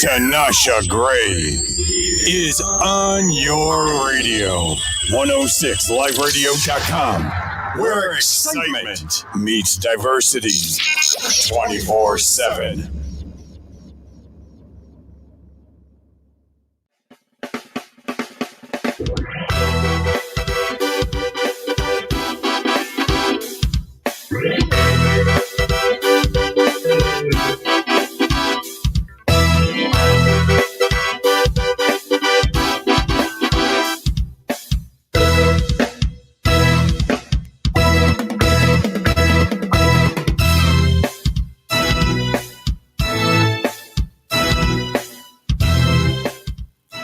Tinasha Gray is on your radio. 106liveradio.com, where excitement meets diversity 24/7.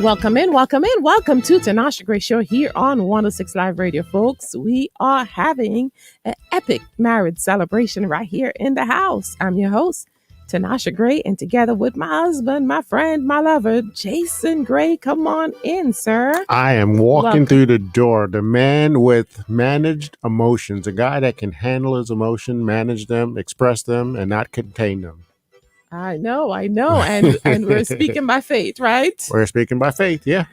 Welcome in. Welcome to Tinasha Gray Show here on 106 Live Radio, folks. We are having an epic marriage celebration right here in the house. I'm your host, Tinasha Gray, and together with my husband, my friend, my lover, Jason Gray. Come on in, sir. I am walking through the door, the man with managed emotions, a guy that can handle his emotion, manage them, express them, and not contain them. I know. And we're speaking by faith, right? We're speaking by faith, yeah.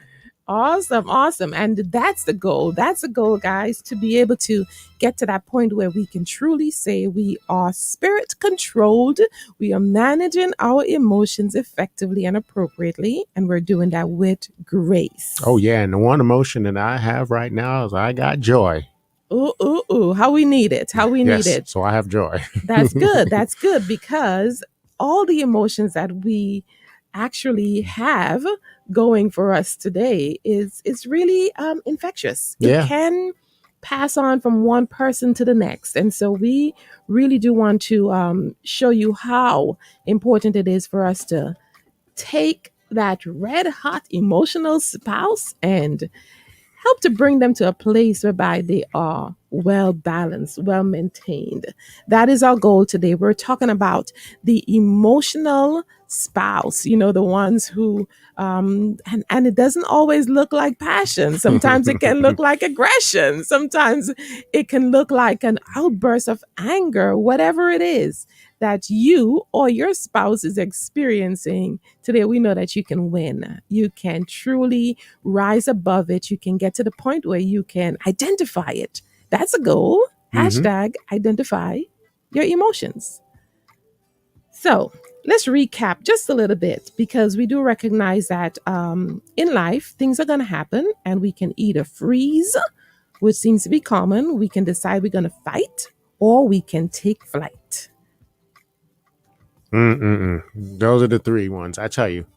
Awesome. And that's the goal. That's the goal, guys, to be able to get to that point where we can truly say we are spirit controlled. We are managing our emotions effectively and appropriately. And we're doing that with grace. Oh, yeah. And the one emotion that I have right now is I got joy. Ooh. How we need it. So I have joy. That's good. That's good, because all the emotions that we actually have going for us today is really infectious. Yeah. It can pass on from one person to the next. And so we really do want to show you how important it is for us to take that red hot emotional spouse and help to bring them to a place whereby they are well balanced, well maintained. That is our goal today. We're talking about the emotional spouse, the ones who, and it doesn't always look like passion. Sometimes it can look like aggression. Sometimes it can look like an outburst of anger, whatever it is that you or your spouse is experiencing today. We know that you can win. You can truly rise above it. You can get to the point where you can identify it. That's a goal. Hashtag identify your emotions. So let's recap just a little bit, because we do recognize that in life, things are going to happen and we can either freeze, which seems to be common. We can decide we're going to fight, or we can take flight. Those are the three ones. I tell you,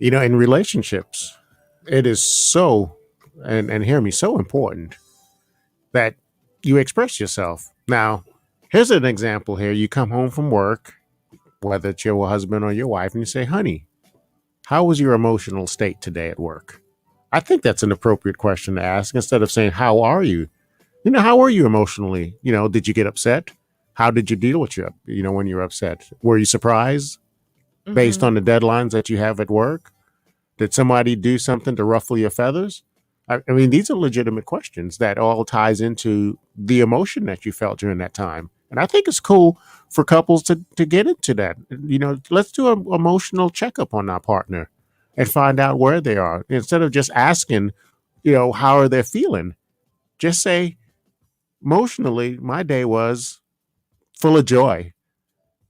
in relationships, it is so, and hear me, so important that you express yourself. Now, here's an example here. You come home from work, whether it's your husband or your wife, and you say, honey, how was your emotional state today at work? I think that's an appropriate question to ask, instead of saying, how are you? How are you emotionally? Did you get upset? How did you deal with when you're upset? Were you surprised based on the deadlines that you have at work? Did somebody do something to ruffle your feathers? I mean, these are legitimate questions that all ties into the emotion that you felt during that time. And I think it's cool for couples to get into that. Let's do an emotional checkup on our partner and find out where they are. Instead of just asking, how are they feeling? Just say, emotionally, my day was full of joy.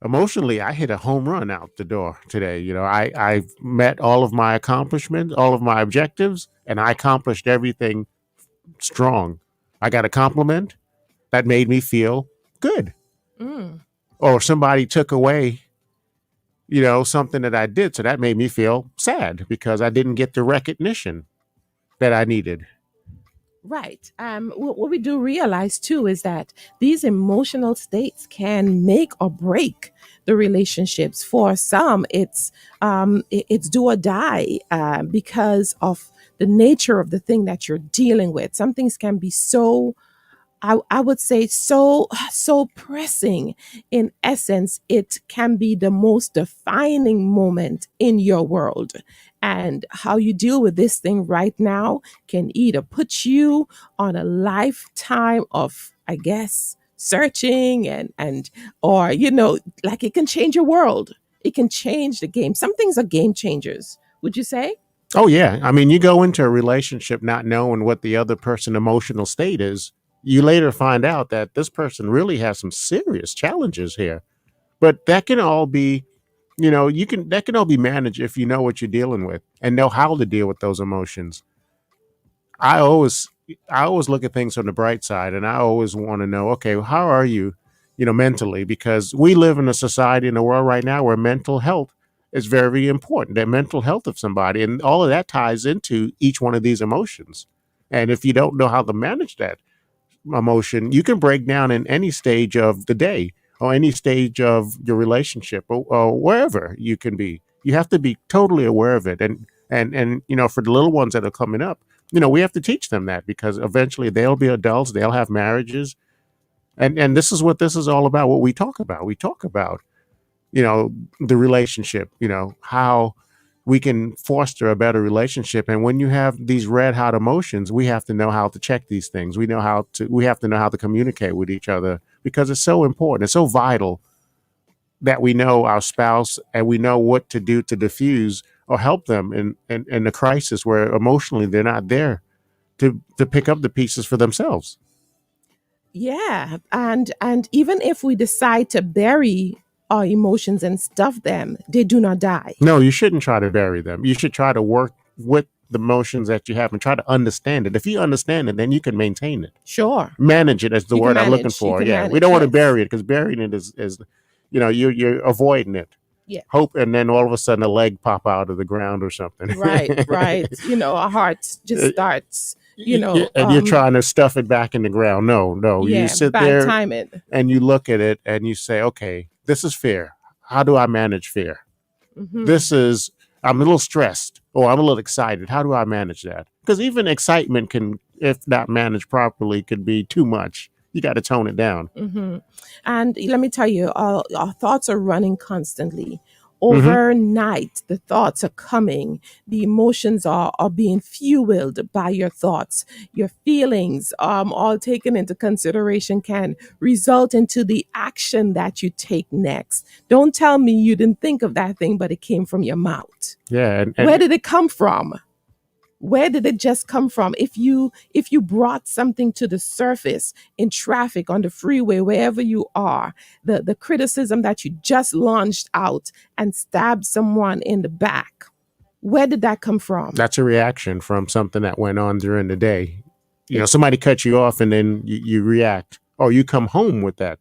Emotionally, I hit a home run out the door today. I met all of my accomplishments, all of my objectives, and I accomplished everything strong. I got a compliment that made me feel good. Or somebody took away, something that I did. So that made me feel sad because I didn't get the recognition that I needed. Right. What we do realize too is that these emotional states can make or break the relationships. For some, it's do or die because of the nature of the thing that you're dealing with. Some things can be so, I would say, so pressing. In essence, it can be the most defining moment in your world. And how you deal with this thing right now can either put you on a lifetime of, I guess, searching and or, like it can change your world. It can change the game. Some things are game changers, would you say? Oh yeah. I mean, you go into a relationship not knowing what the other person's emotional state is. You later find out that this person really has some serious challenges here. But that can all be, that can all be managed if you know what you're dealing with and know how to deal with those emotions. I always I always look at things from the bright side, and I always want to know, okay, how are you, mentally? Because we live in a society in a world right now where mental health is very important. The mental health of somebody, and all of that ties into each one of these emotions. And if you don't know how to manage that emotion, you can break down in any stage of the day or any stage of your relationship, or wherever you can be. You have to be totally aware of it. And for the little ones that are coming up, we have to teach them that, because eventually they'll be adults, they'll have marriages. And this is what this is all about, what we talk about. We talk about, the relationship, how we can foster a better relationship. And when you have these red hot emotions, we have to know how to check these things. We have to know how to communicate with each other, because it's so important. It's so vital that we know our spouse and we know what to do to diffuse or help them in the crisis where emotionally they're not there to pick up the pieces for themselves. Yeah, and even if we decide to bury our emotions and stuff them, they do not die. No, you shouldn't try to bury them. You should try to work with the emotions that you have and try to understand it. If you understand it, then you can maintain it. Sure. Manage it is the You can word I'm looking manage. You for. can Yeah, we manage. don't want to Yes. bury it, because burying it is you're avoiding it. Yeah. Hope, and then all of a sudden a leg pop out of the ground or something. Right, right. Our heart just starts, And you're trying to stuff it back in the ground. No, no. You yeah, sit bad there timing. and you look at it and you say, okay, this is fear. How do I manage fear? Hmm. This is, I'm a little stressed or I'm a little excited. How do I manage that? Because even excitement can, if not managed properly, could be too much. You got to tone it down. Hmm. And let me tell you, our thoughts are running constantly. Hmm. Overnight, the thoughts are coming. The emotions are being fueled by your thoughts. Your feelings, all taken into consideration, can result into the action that you take next. Don't tell me you didn't think of that thing, but it came from your mouth. Yeah. Where did it come from? Where did it just come from? If you brought something to the surface in traffic, on the freeway, wherever you are, the criticism that you just launched out and stabbed someone in the back, where did that come from? That's a reaction from something that went on during the day. Somebody cut you off and then you react, or you come home with that.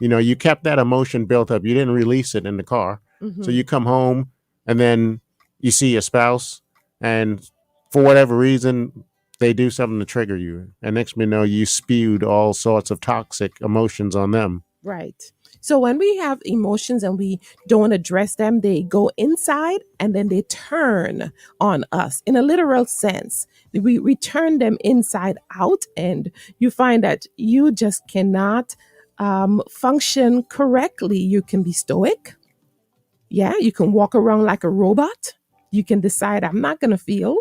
You kept that emotion built up. You didn't release it in the car. So Mhm. you come home and then you see your spouse, and for whatever reason, they do something to trigger you. And next thing you know, you spewed all sorts of toxic emotions on them. Right. So when we have emotions and we don't address them, they go inside and then they turn on us in a literal sense. We turn them inside out, and you find that you just cannot function correctly. You can be stoic. Yeah, you can walk around like a robot. You can decide, I'm not going to feel.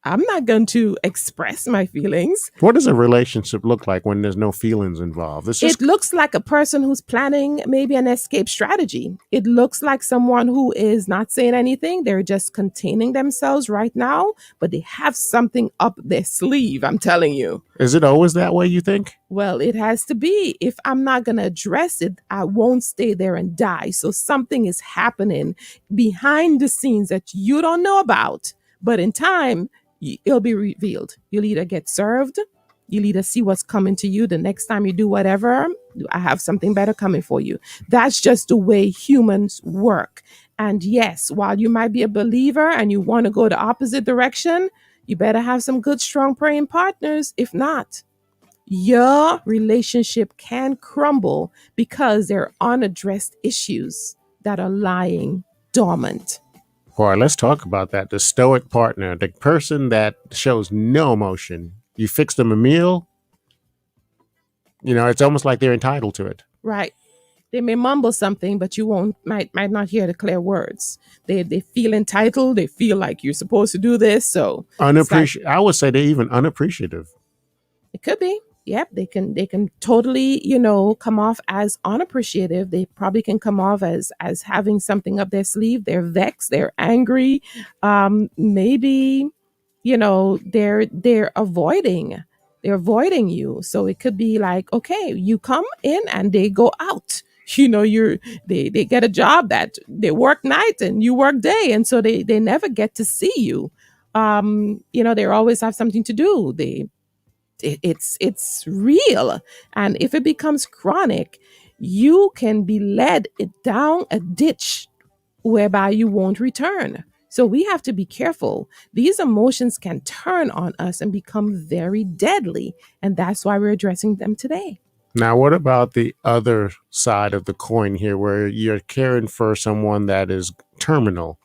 I'm not going to express my feelings. What does a relationship look like when there's no feelings involved? It's just It looks like a person who's planning maybe an escape strategy. It looks like someone who is not saying anything. They're just containing themselves right now, but they have something up their sleeve, I'm telling you. Is it always that way, you think? Well, it has to be. If I'm not going to address it, I won't stay there and die. So something is happening behind the scenes that you don't know about. But in time, it'll be revealed. You'll either get served, you'll either see what's coming to you the next time you do whatever. I have something better coming for you. That's just the way humans work. And yes, while you might be a believer and you want to go the opposite direction, you better have some good, strong praying partners. If not, your relationship can crumble because there are unaddressed issues that are lying dormant. All right, let's talk about that. The stoic partner, the person that shows no emotion. You fix them a meal, it's almost like they're entitled to it. Right. They may mumble something, but you might not hear the clear words. They feel entitled. They feel like you're supposed to do this. So it's like, I would say they're even unappreciative. it could be. Yep, they can totally, come off as unappreciative. They probably can come off as having something up their sleeve. They're vexed, they're angry. Maybe, they're avoiding you. So it could be like, okay, you come in and they go out. They get a job that they work night and you work day, and so they never get to see you. They always have something to do. It's real. And if it becomes chronic, you can be led down a ditch whereby you won't return. So we have to be careful. These emotions can turn on us and become very deadly, and that's why we're addressing them today. Now, what about the other side of the coin here, where you're caring for someone that is terminal,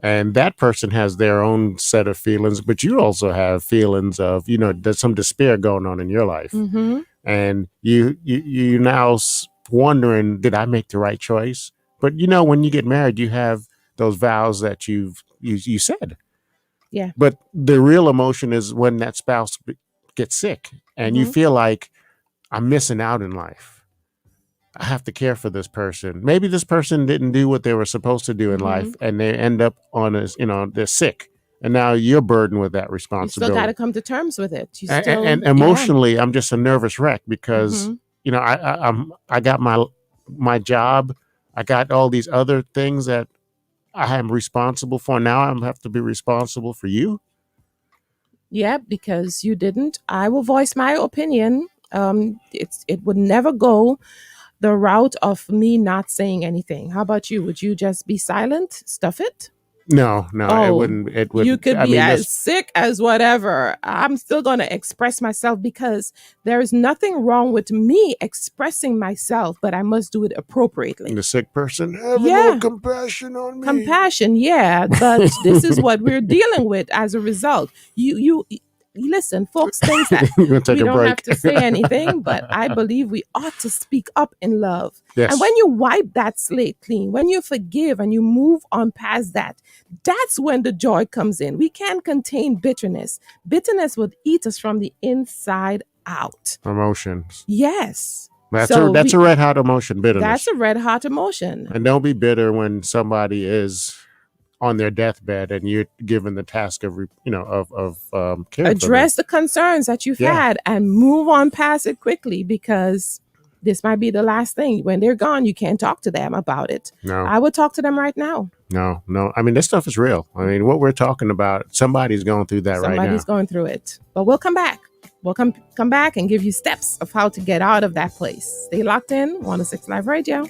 and that person has their own set of feelings, but you also have feelings of, there's some despair going on in your life, Mm-hmm. and you now wondering, did I make the right choice? But when you get married, you have those vows that you said. Yeah. But the real emotion is when that spouse gets sick, and you feel like, I'm missing out in life. I have to care for this person. Maybe this person didn't do what they were supposed to do in life, and they end up they're sick, and now you're burdened with that You responsibility. still got to come to terms with it. And emotionally, I'm just a nervous wreck because I got my job, I got all these other things that I am responsible for. Now I have to be responsible for you. Yeah, because you didn't. I will voice my opinion. It would never go the route of me not saying anything. How about you? Would you just be silent, stuff it? No, it Oh, wouldn't. It would. You could be as sick as whatever. I'm still going to express myself because there is nothing wrong with me expressing myself, but I must do it appropriately. The sick person, have Yeah. no compassion on me. Compassion, yeah, but this is what we're dealing with as a result. You listen, folks think that We'll take we a don't break. have to say anything, but I believe we ought to speak up in love. Yes. And when you wipe that slate clean, when you forgive and you move on past that, that's when the joy comes in. We can't contain bitterness. Bitterness would eat us from the inside out. Emotions. Yes. That's So a red hot emotion, bitterness. That's a red hot emotion. And don't be bitter when somebody is on their deathbed and you're given the task of caring Address the concerns that you've had and move on past it quickly, because this might be the last thing. When they're gone, you can't talk to them about it. No. I would talk to them right now. No. I mean, this stuff is real. I mean, what we're talking about, somebody's going through that right now. Somebody's going through it. But we'll come back. We'll come back and give you steps of how to get out of that place. Stay locked in. 106 Live Radio.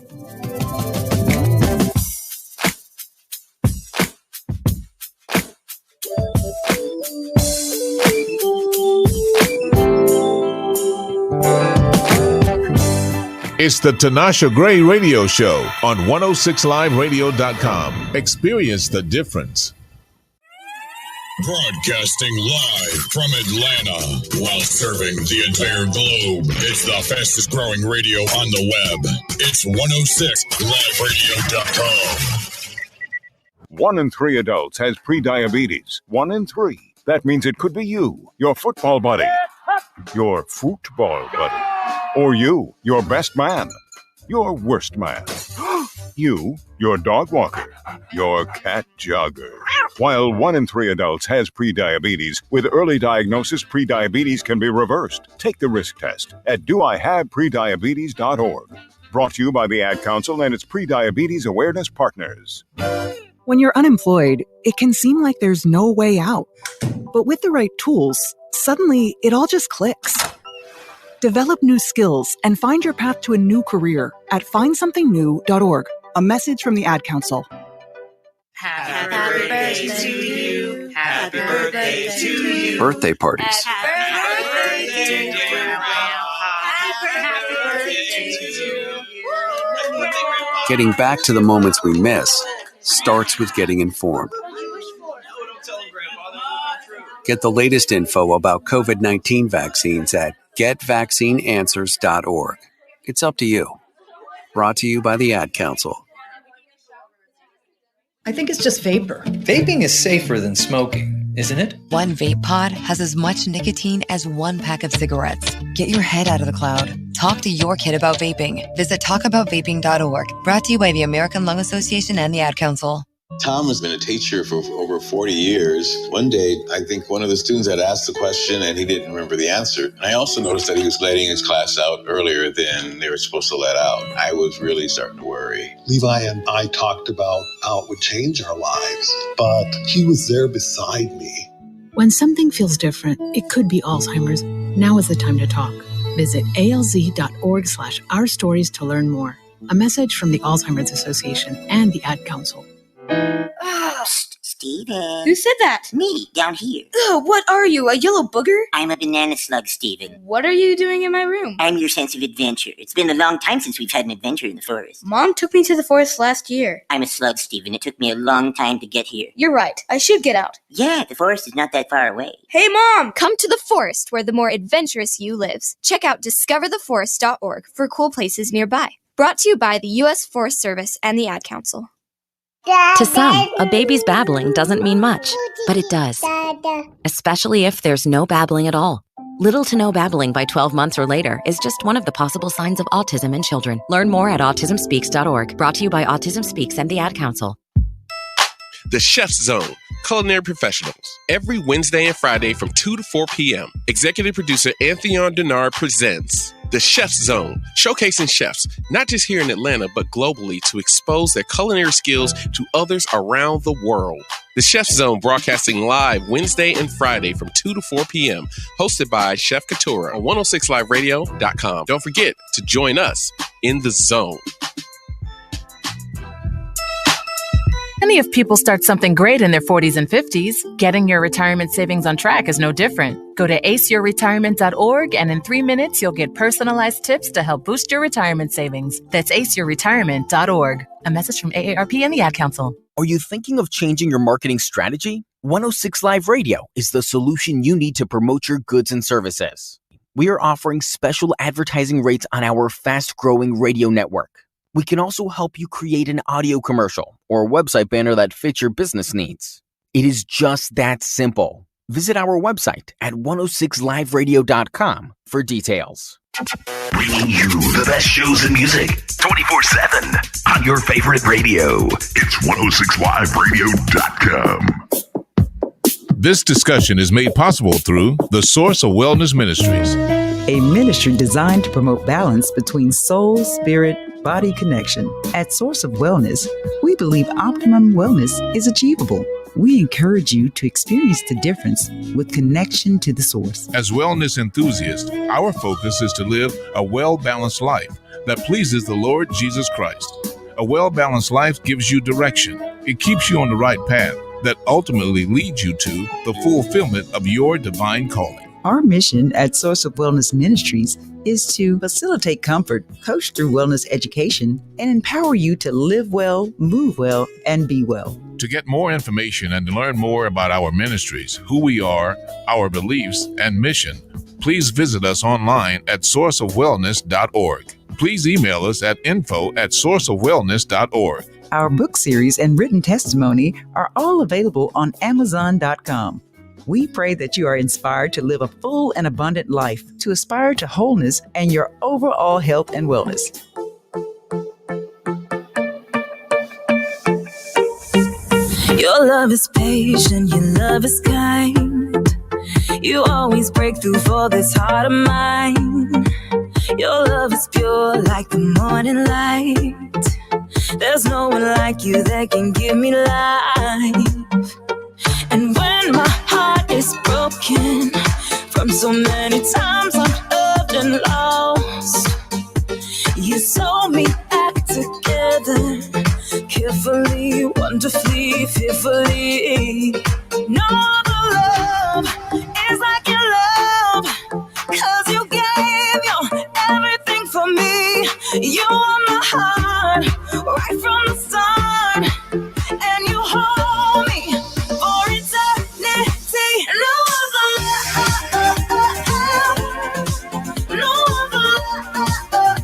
It's the Tinasha Gray Radio Show on 106liveradio.com. Experience the difference. Broadcasting live from Atlanta while serving the entire globe. It's the fastest growing radio on the web. It's 106liveradio.com. 1 in 3 adults has prediabetes. 1 in 3. That means it could be you, your football buddy, your football buddy, or you, your best man, your worst man, you, your dog walker, your cat jogger. While 1 in 3 adults has prediabetes, with early diagnosis, prediabetes can be reversed. Take the risk test at doihaveprediabetes.org. Brought to you by the Ad Council and its Prediabetes Awareness Partners. When you're unemployed, it can seem like there's no way out. But with the right tools, suddenly it all just clicks. Develop new skills and find your path to a new career at findsomethingnew.org. A message from the Ad Council. Happy birthday to you. Happy birthday to you. Birthday parties. Happy birthday, dear Grandpa. Happy birthday to you. Getting back to the moments we miss starts with getting informed. Get the latest info about COVID-19 vaccines at getvaccineanswers.org. It's up to you. Brought to you by the Ad Council. I think it's just vapor. Vaping is safer than smoking. isn't it? One vape pod has as much nicotine as one pack of cigarettes. Get your head out of the cloud. Talk to your kid about vaping. Visit talkaboutvaping.org. Brought to you by the American Lung Association and the Ad Council. Tom has been a teacher for over 40 years. One day, I think one of the students had asked the question and he didn't remember the answer. And I also noticed that he was letting his class out earlier than they were supposed to let out. I was really starting to worry. Levi and I talked about how it would change our lives, but he was there beside me. When something feels different, it could be Alzheimer's. Now is the time to talk. Visit alz.org/ourstories to learn more. A message from the Alzheimer's Association and the Ad Council. Steven. Who said that? Me, down here. Ugh, what are you, a yellow booger? I'm a banana slug, Steven. What are you doing in my room? I'm your sense of adventure. It's been a long time since we've had an adventure in the forest. Mom took me to the forest last year. I'm a slug, Steven. It took me a long time to get here. You're right. I should get out. Yeah, the forest is not that far away. Hey, Mom! Come to the forest where the more adventurous you lives. Check out discovertheforest.org for cool places nearby. Brought to you by the U.S. Forest Service and the Ad Council. To some, a baby's babbling doesn't mean much, but it does. Especially if there's no babbling at all. Little to no babbling by 12 months or later is just one of the possible signs of autism in children. Learn more at autismspeaks.org. Brought to you by Autism Speaks and the Ad Council. The Chef's Zone, culinary professionals. Every Wednesday and Friday from 2 to 4 p.m. Executive producer Anthony Denard presents The Chef's Zone, showcasing chefs, not just here in Atlanta, but globally to expose their culinary skills to others around the world. The Chef's Zone broadcasting live Wednesday and Friday from 2 to 4 p.m. Hosted by Chef Couture on 106liveradio.com. Don't forget to join us in the zone. Many of people start something great in their 40s and 50s. Getting your retirement savings on track is no different. Go to aceyourretirement.org and in 3 minutes, you'll get personalized tips to help boost your retirement savings. That's aceyourretirement.org. A message from AARP and the Ad Council. Are you thinking of changing your marketing strategy? 106 Live Radio is the solution you need to promote your goods and services. We are offering special advertising rates on our fast-growing radio network. We can also help you create an audio commercial or a website banner that fits your business needs. It is just that simple. Visit our website at 106liveradio.com for details. Bringing you the best shows and music 24/7 on your favorite radio. It's 106liveradio.com. This discussion is made possible through the Source of Wellness Ministries, a ministry designed to promote balance between soul, spirit, body connection. At Source of Wellness, we believe optimum wellness is achievable. We encourage you to experience the difference with connection to the source. As wellness enthusiasts, our focus is to live a well-balanced life that pleases the Lord Jesus Christ. A well-balanced life gives you direction. It keeps you on the right path that ultimately leads you to the fulfillment of your divine calling. Our mission at Source of Wellness Ministries is to facilitate comfort, coach through wellness education, and empower you to live well, move well, and be well. To get more information and to learn more about our ministries, who we are, our beliefs, and mission, please visit us online at sourceofwellness.org. Please email us at info@sourceofwellness.org. Our book series and written testimony are all available on Amazon.com. We pray that you are inspired to live a full and abundant life, to aspire to wholeness and your overall health and wellness. Your love is patient, your love is kind. You always break through for this heart of mine. Your love is pure like the morning light. There's no one like you that can give me life. And when my heart is broken from so many times I've loved and lost, you saw me back together, carefully, wonderfully, fearfully. No other love is like your love, 'cause you gave your everything for me. You are my heart right from the start, and you hold me for eternity. No other love, no other love,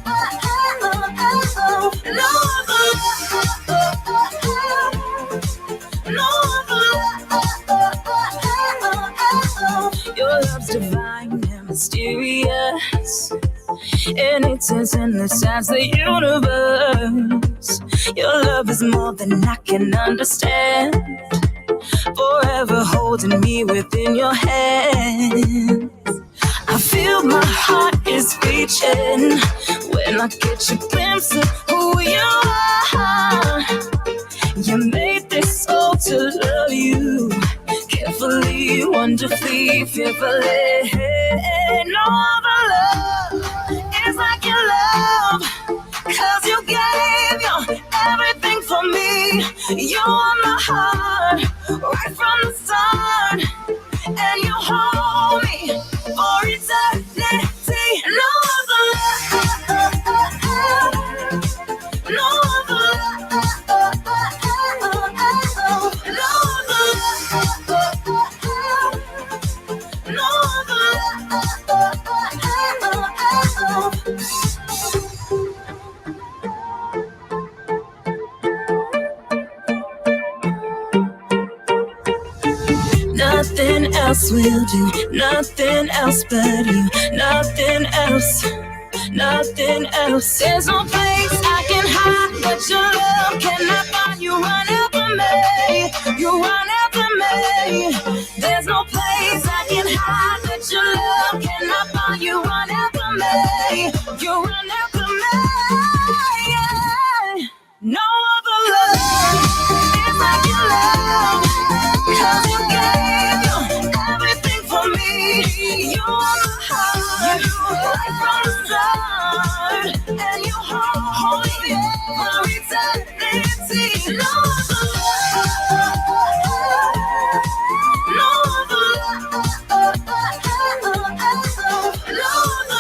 no other love, no other love. penitence in the sands of the universe. Your love is more than I can understand. Forever holding me within your hands. I feel my heart is beating when I get a glimpse of who you are. You made this soul to love you carefully, wonderfully, fearfully. No other love is like your love, 'cause you gave your everything for me. You are my heart right from the start, and you hold me for eternity. No other love, no other love, no other love, no other love. Nothing else will do, nothing else but you, nothing else, nothing else. There's no place I can hide, but your love cannot find. You run after me, you run after me. There's no place I can hide, but your love cannot find. You run after me, you run after me. Yeah. No other love is like your love, 'cause you gave your everything for me. You are my heart, right from the start, and you hold me for eternity. No other love, no other love, no other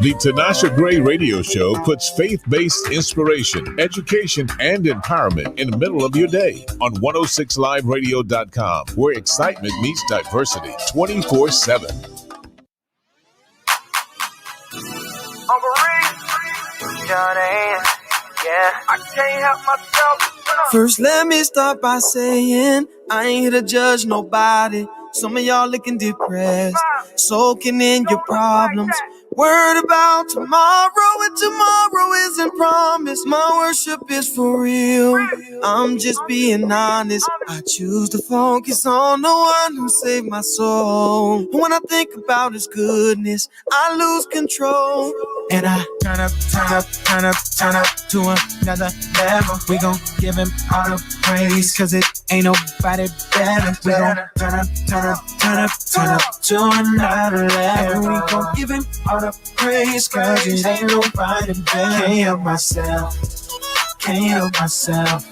The Tinasha Gray Radio Show puts faith-based inspiration, education, and empowerment in the middle of your day on 106liveradio.com, where excitement meets diversity 24/7. I can't help myself. First, let me start by saying I ain't here to judge nobody. Some of y'all looking depressed, soaking in your problems, worried about tomorrow, and tomorrow isn't promised. My worship is for real, I'm just being honest. I choose to focus on the one who saved my soul. When I think about his goodness, I lose control. And I turn up, turn up, turn up, turn up to another level. We gon' give him all the praise, 'cause it ain't nobody better. We gon' turn up, turn up, turn up, turn up to another level. We gon' give him all the praise, 'cause it ain't nobody better. Can't help myself, can't help myself,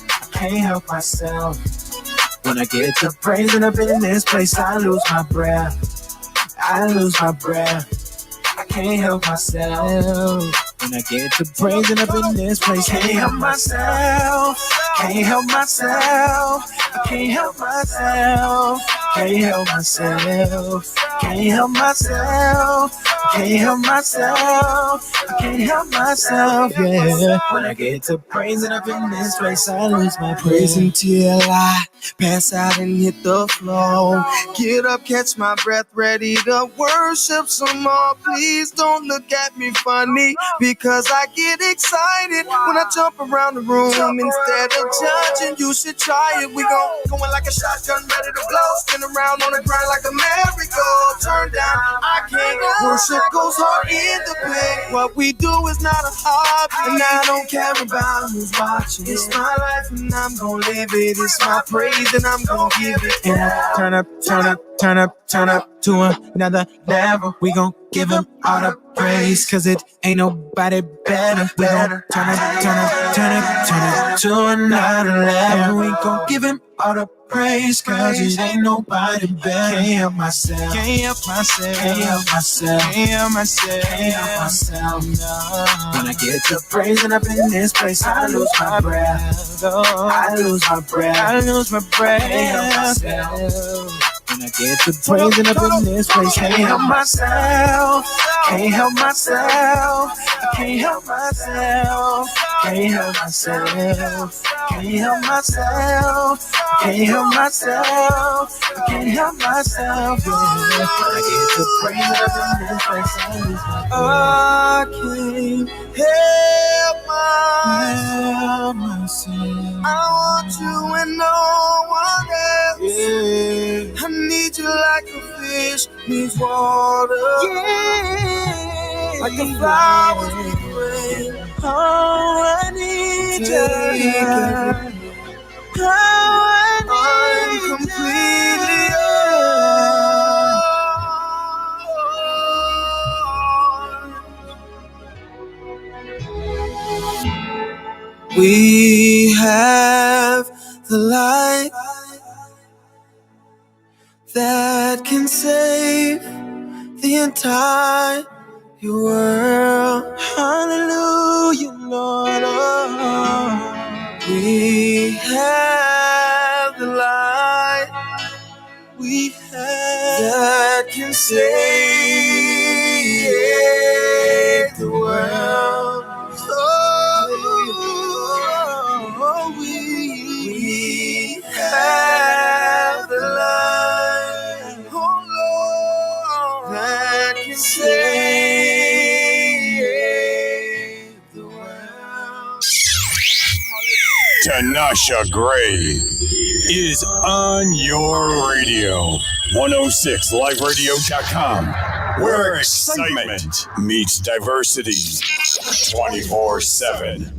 I can't help myself. When I get to praising up in this place, I lose my breath, I lose my breath. I can't help myself. When I get to praising up in this place, can't help myself, can't help myself, I can't help myself, can't help myself, can't help myself, can't help myself, I can't help myself, yeah. When I get to praising up in this place, I lose my praise until I pass out and hit the floor. Get up, catch my breath, ready to worship some more. Please don't look at me funny, because I get excited when I jump around the room. Instead of judging, you should try it. We going like a shotgun, ready to blow. Spin around on the grind like a merry-go. Turn down, I can't. Worship goes hard in the pain. What we do is not a hobby, and I don't care about who's watching. It's my life and I'm gonna live it. It's my praise and I'm gonna give it. And I turn up, turn up, turn up, turn up to another level. We gon' give him all the praise, 'cause it ain't nobody better. We gon' turn up, turn up, turn up, turn up to another level. We gon' give him all the praise, 'cause it ain't nobody better. Can't help myself, can't help myself, can't help myself, can't help myself, can't help myself, no. When I get to praising up in this place, I lose my breath, I lose my breath, I lose my breath. Can't help myself. When I get to praising up in this place, can't help myself, can't help myself, I can't help myself, Can't help myself. Can't help myself. Can't help myself. Can't help myself. Yeah. I get to praise up in this place. I can't help myself. I want you and no one else. Yeah. I need you like a fish needs water. Yeah. Like the flowers need rain. Oh, I need you. Oh, I'm completely yours. We have the light that can save the entire world. Hallelujah, Lord. Oh, we have the light we have that can save the world. Oh, we have the light, oh Lord, that can save the world. Tinasha Gray is on your radio. 106liveradio.com, where excitement meets diversity 24/7.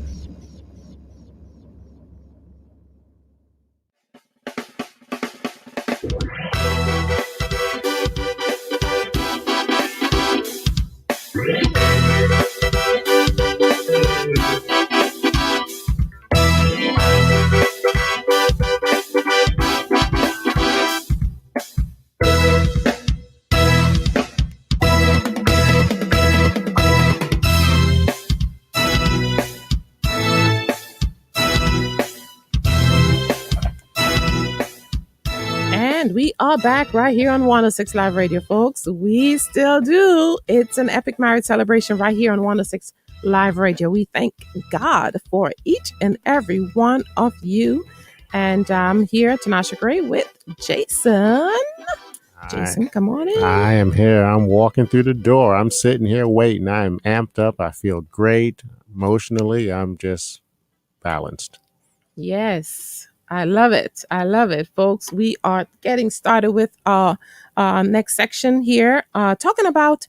And we are back right here on 106 Live Radio, folks. We still do. It's an epic marriage celebration right here on 106 Live Radio. We thank God for each and every one of you. And I'm here, Tinasha Gray, with Jason. Jason, come on in. I am here. I'm walking through the door. I'm sitting here waiting. I am amped up. I feel great. Emotionally, I'm just balanced. Yes, I love it. I love it, folks. We are getting started with our next section here, talking about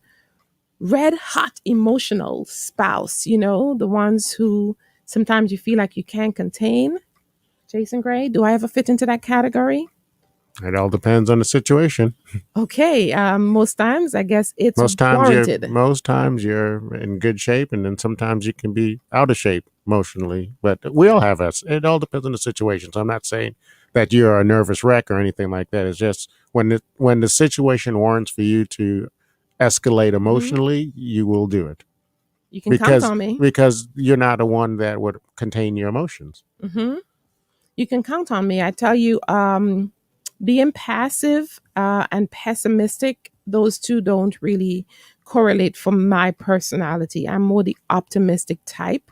red hot emotional spouse, you know, the ones who sometimes you feel like you can't contain. Jason Gray, do I ever fit into that category? It all depends on the situation. Okay, most times I guess it's warranted. Most times you're in good shape, and then sometimes you can be out of shape emotionally. But we all have us. It all depends on the situation. So I'm not saying that you're a nervous wreck or anything like that. It's just when the situation warrants for you to escalate emotionally, you will do it. You can count on me. Because you're not the one that would contain your emotions. Mm-hmm. You can count on me. I tell you, being passive and pessimistic, those two don't really correlate for my personality. I'm more the optimistic type.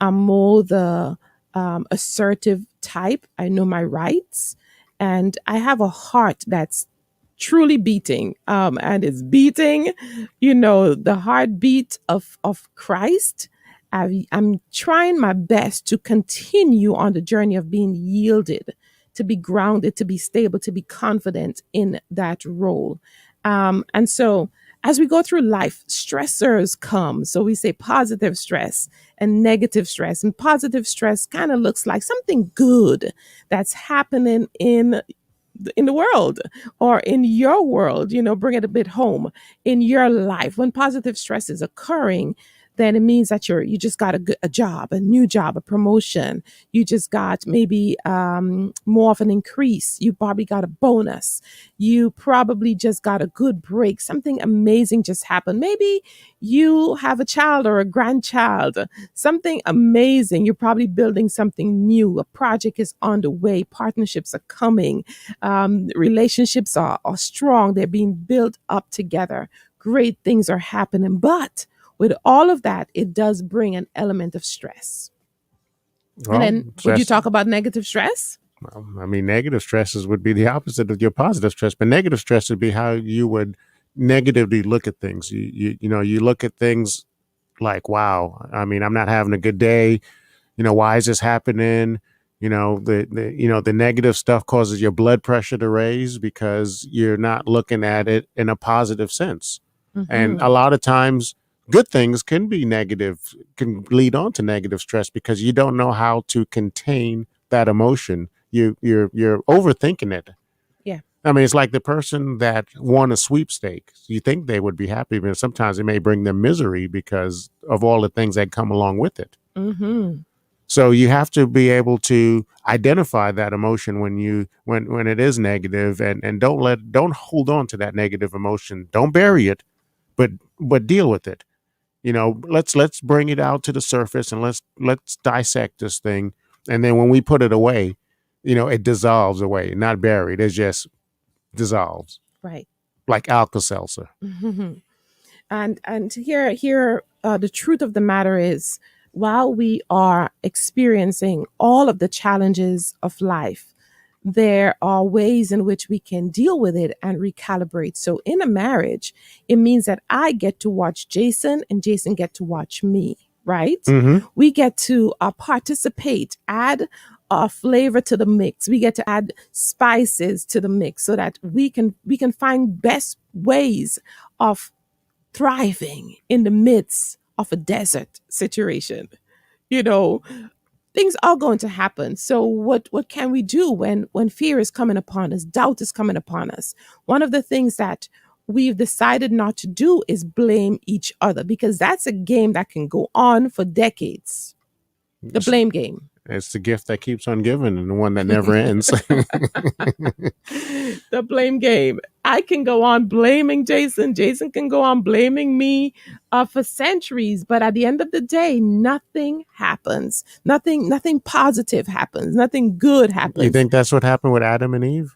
I'm more the assertive type. I know my rights, and I have a heart that's truly beating, and it's beating, you know, the heartbeat of Christ. I'm trying my best to continue on the journey of being yielded, to be grounded, to be stable, to be confident in that role. And so as we go through life, stressors come. So we say positive stress and negative stress. And positive stress kind of looks like something good that's happening in the world or in your world, you know, bring it a bit home in your life. When positive stress is occurring, then it means that you just got a job, a new job, a promotion. You just got maybe more of an increase. You probably got a bonus. You probably just got a good break. Something amazing just happened. Maybe you have a child or a grandchild. Something amazing. You're probably building something new. A project is on the way. Partnerships are coming. Relationships are strong. They're being built up together. Great things are happening. But with all of that, it does bring an element of stress. And Well, then would you stress. talk about negative stress? I mean, negative stresses would be the opposite of your positive stress, but negative stress would be how you would negatively look at things. You look at things like, wow, I mean, I'm not having a good day. Why is this happening? The negative stuff causes your blood pressure to raise because you're not looking at it in a positive sense. And a Mm-hmm. lot of times good things can be negative, can lead on to negative stress because you don't know how to contain that emotion. You're overthinking it. Yeah. I mean, it's like the person that won a sweepstakes. You think they would be happy, but sometimes it may bring them misery because of all the things that come along with it. Mm-hmm. So you have to be able to identify that emotion when it is negative, and don't hold on to that negative emotion. Don't bury it, but deal with it. Let's bring it out to the surface and let's dissect this thing. And then when we put it away, it dissolves away, not buried. It just dissolves Right. like Alka-Seltzer. Mm-hmm. And here the truth of the matter is, while we are experiencing all of the challenges of life, there are ways in which we can deal with it and recalibrate. So in a marriage, it means that I get to watch Jason and Jason get to watch me, right? Mm-hmm. We get to participate, add a flavor to the mix. We get to add spices to the mix so that we can find best ways of thriving in the midst of a desert situation. You know, things are going to happen. So what can we do when fear is coming upon us, doubt is coming upon us? One of the things that we've decided not to do is blame each other, because that's a game that can go on for decades. The blame game. It's the gift that keeps on giving and the one that never ends. The blame game. I can go on blaming Jason. Jason can go on blaming me for centuries. But at the end of the day, nothing happens. Nothing positive happens. Nothing good happens. You think that's what happened with Adam and Eve?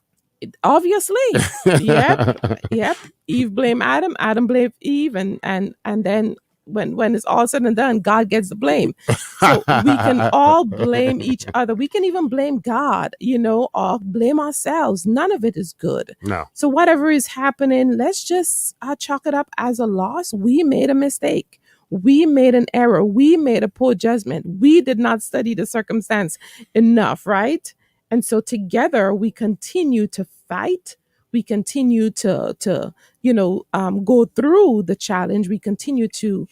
Obviously. Yep. Eve blamed Adam. Adam blamed Eve. And then when it's all said and done, God gets the blame. So we can all blame each other. We can even blame God, or blame ourselves. None of it is good. No. So whatever is happening, let's just chalk it up as a loss. We made a mistake. We made an error. We made a poor judgment. We did not study the circumstance enough, right? And so together we continue to fight. We continue to go through the challenge. We continue to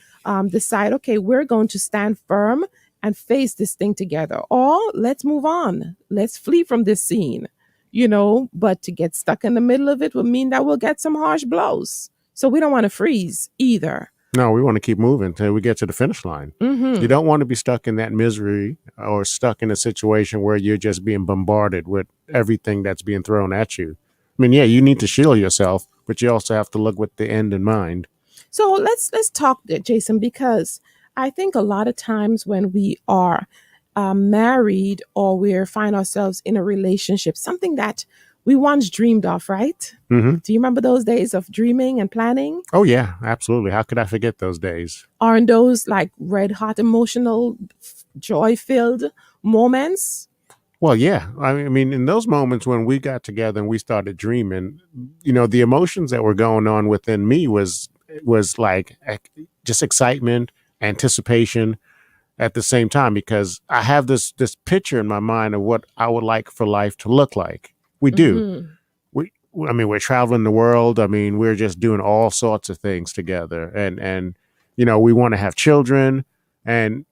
decide, okay, we're going to stand firm and face this thing together. Or let's move on. Let's flee from this scene, but to get stuck in the middle of it would mean that we'll get some harsh blows. So we don't want to freeze either. No, we want to keep moving until we get to the finish line. Mm-hmm. You don't want to be stuck in that misery or stuck in a situation where you're just being bombarded with everything that's being thrown at you. I mean, yeah, you need to shield yourself, but you also have to look with the end in mind. So let's talk there, Jason, because I think a lot of times when we are married or we find ourselves in a relationship, something that we once dreamed of, right? Mm-hmm. Do you remember those days of dreaming and planning? Oh, yeah, absolutely. How could I forget those days? Aren't those like red hot, emotional, joy-filled moments? Well, yeah. I mean, in those moments when we got together and we started dreaming, the emotions that were going on within me was like just excitement, anticipation at the same time, because I have this picture in my mind of what I would like for life to look like. We do. Mm-hmm. We're traveling the world. I mean, we're just doing all sorts of things together, and we want to have children, and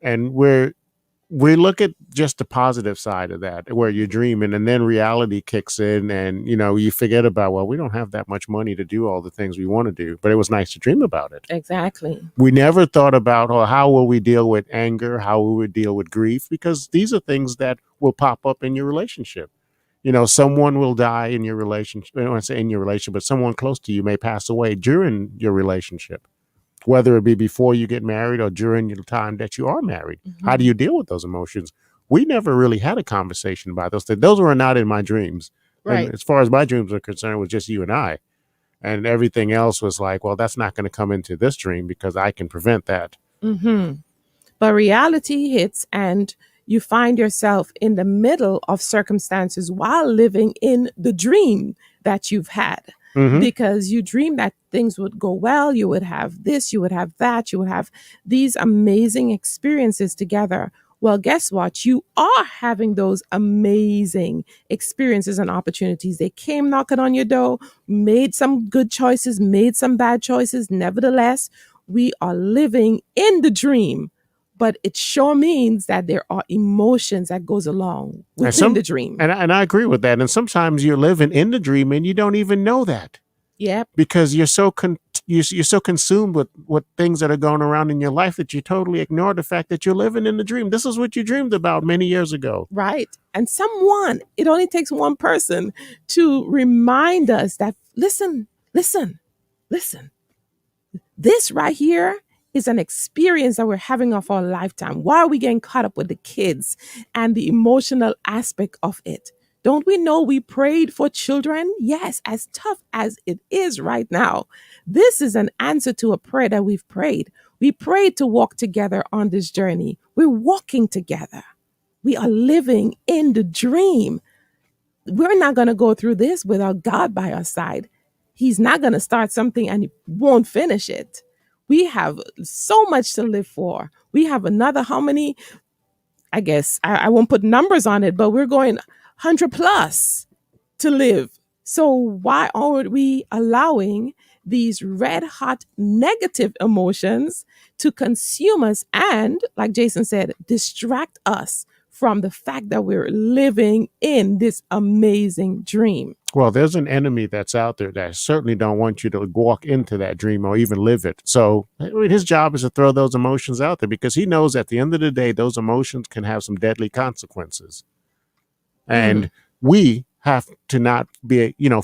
we look at just the positive side of that, where you're dreaming, and then reality kicks in, and you forget about, well, we don't have that much money to do all the things we want to do, but it was nice to dream about it. Exactly. We never thought about, how will we deal with anger, how will we deal with grief, because these are things that will pop up in your relationship. Someone will die in your relationship. I don't want to say in your relationship, but someone close to you may pass away during your relationship, whether it be before you get married or during the time that you are married. Mm-hmm. How do you deal with those emotions? We never really had a conversation about those things. Those were not in my dreams. Right. And as far as my dreams are concerned, it was just you and I. And everything else was like, well, that's not going to come into this dream because I can prevent that. Mm-hmm. But reality hits, and you find yourself in the middle of circumstances while living in the dream that you've had. Because you dream that things would go well, you would have this, you would have that, you would have these amazing experiences together. Well, guess what? You are having those amazing experiences and opportunities. They came knocking on your door, made some good choices, made some bad choices. Nevertheless, we are living in the dream, but it sure means that there are emotions that goes along within the dream. And I agree with that. And sometimes you're living in the dream and you don't even know that. Yep. Because you're so you're so consumed with things that are going around in your life that you totally ignore the fact that you're living in the dream. This is what you dreamed about many years ago. Right. And it only takes one person to remind us that, listen. This right here is an experience that we're having of our lifetime. Why are we getting caught up with the kids and the emotional aspect of it? Don't we know we prayed for children? Yes, as tough as it is right now, this is an answer to a prayer that we've prayed. We prayed to walk together on this journey. We're walking together. We are living in the dream. We're not going to go through this without God by our side. He's not going to start something and he won't finish it. We have so much to live for. We have another, how many? I guess I won't put numbers on it, but we're going 100 plus to live. So why aren't we allowing these red hot negative emotions to consume us and, like Jason said, distract us from the fact that we're living in this amazing dream? Well, there's an enemy that's out there that certainly don't want you to walk into that dream or even live it. So his job is to throw those emotions out there because he knows at the end of the day, those emotions can have some deadly consequences. And we have to not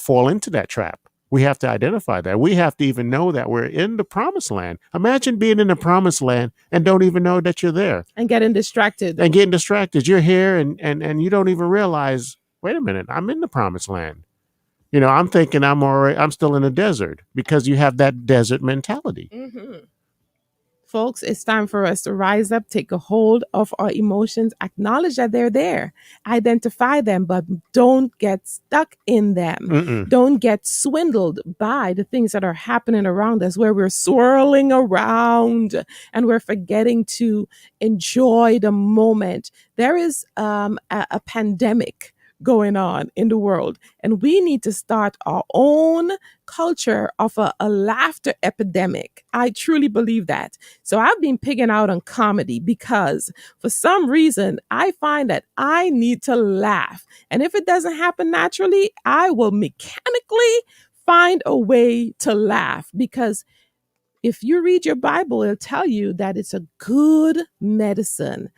fall into that trap. We have to identify that. We have to even know that we're in the promised land. Imagine being in the promised land and don't even know that you're there. And getting distracted. You're here and you don't even realize, wait a minute, I'm in the promised land. I'm thinking I'm still in the desert because you have that desert mentality. Folks, it's time for us to rise up, take a hold of our emotions, acknowledge that they're there, identify them, but don't get stuck in them. Don't get swindled by the things that are happening around us where we're swirling around and we're forgetting to enjoy the moment. There is a pandemic going on in the world, and we need to start our own culture of a laughter epidemic. I truly believe that. So I've been pigging out on comedy because for some reason I find that I need to laugh, and if it doesn't happen naturally, I will mechanically find a way to laugh, because if you read your Bible, it'll tell you that it's a good medicine.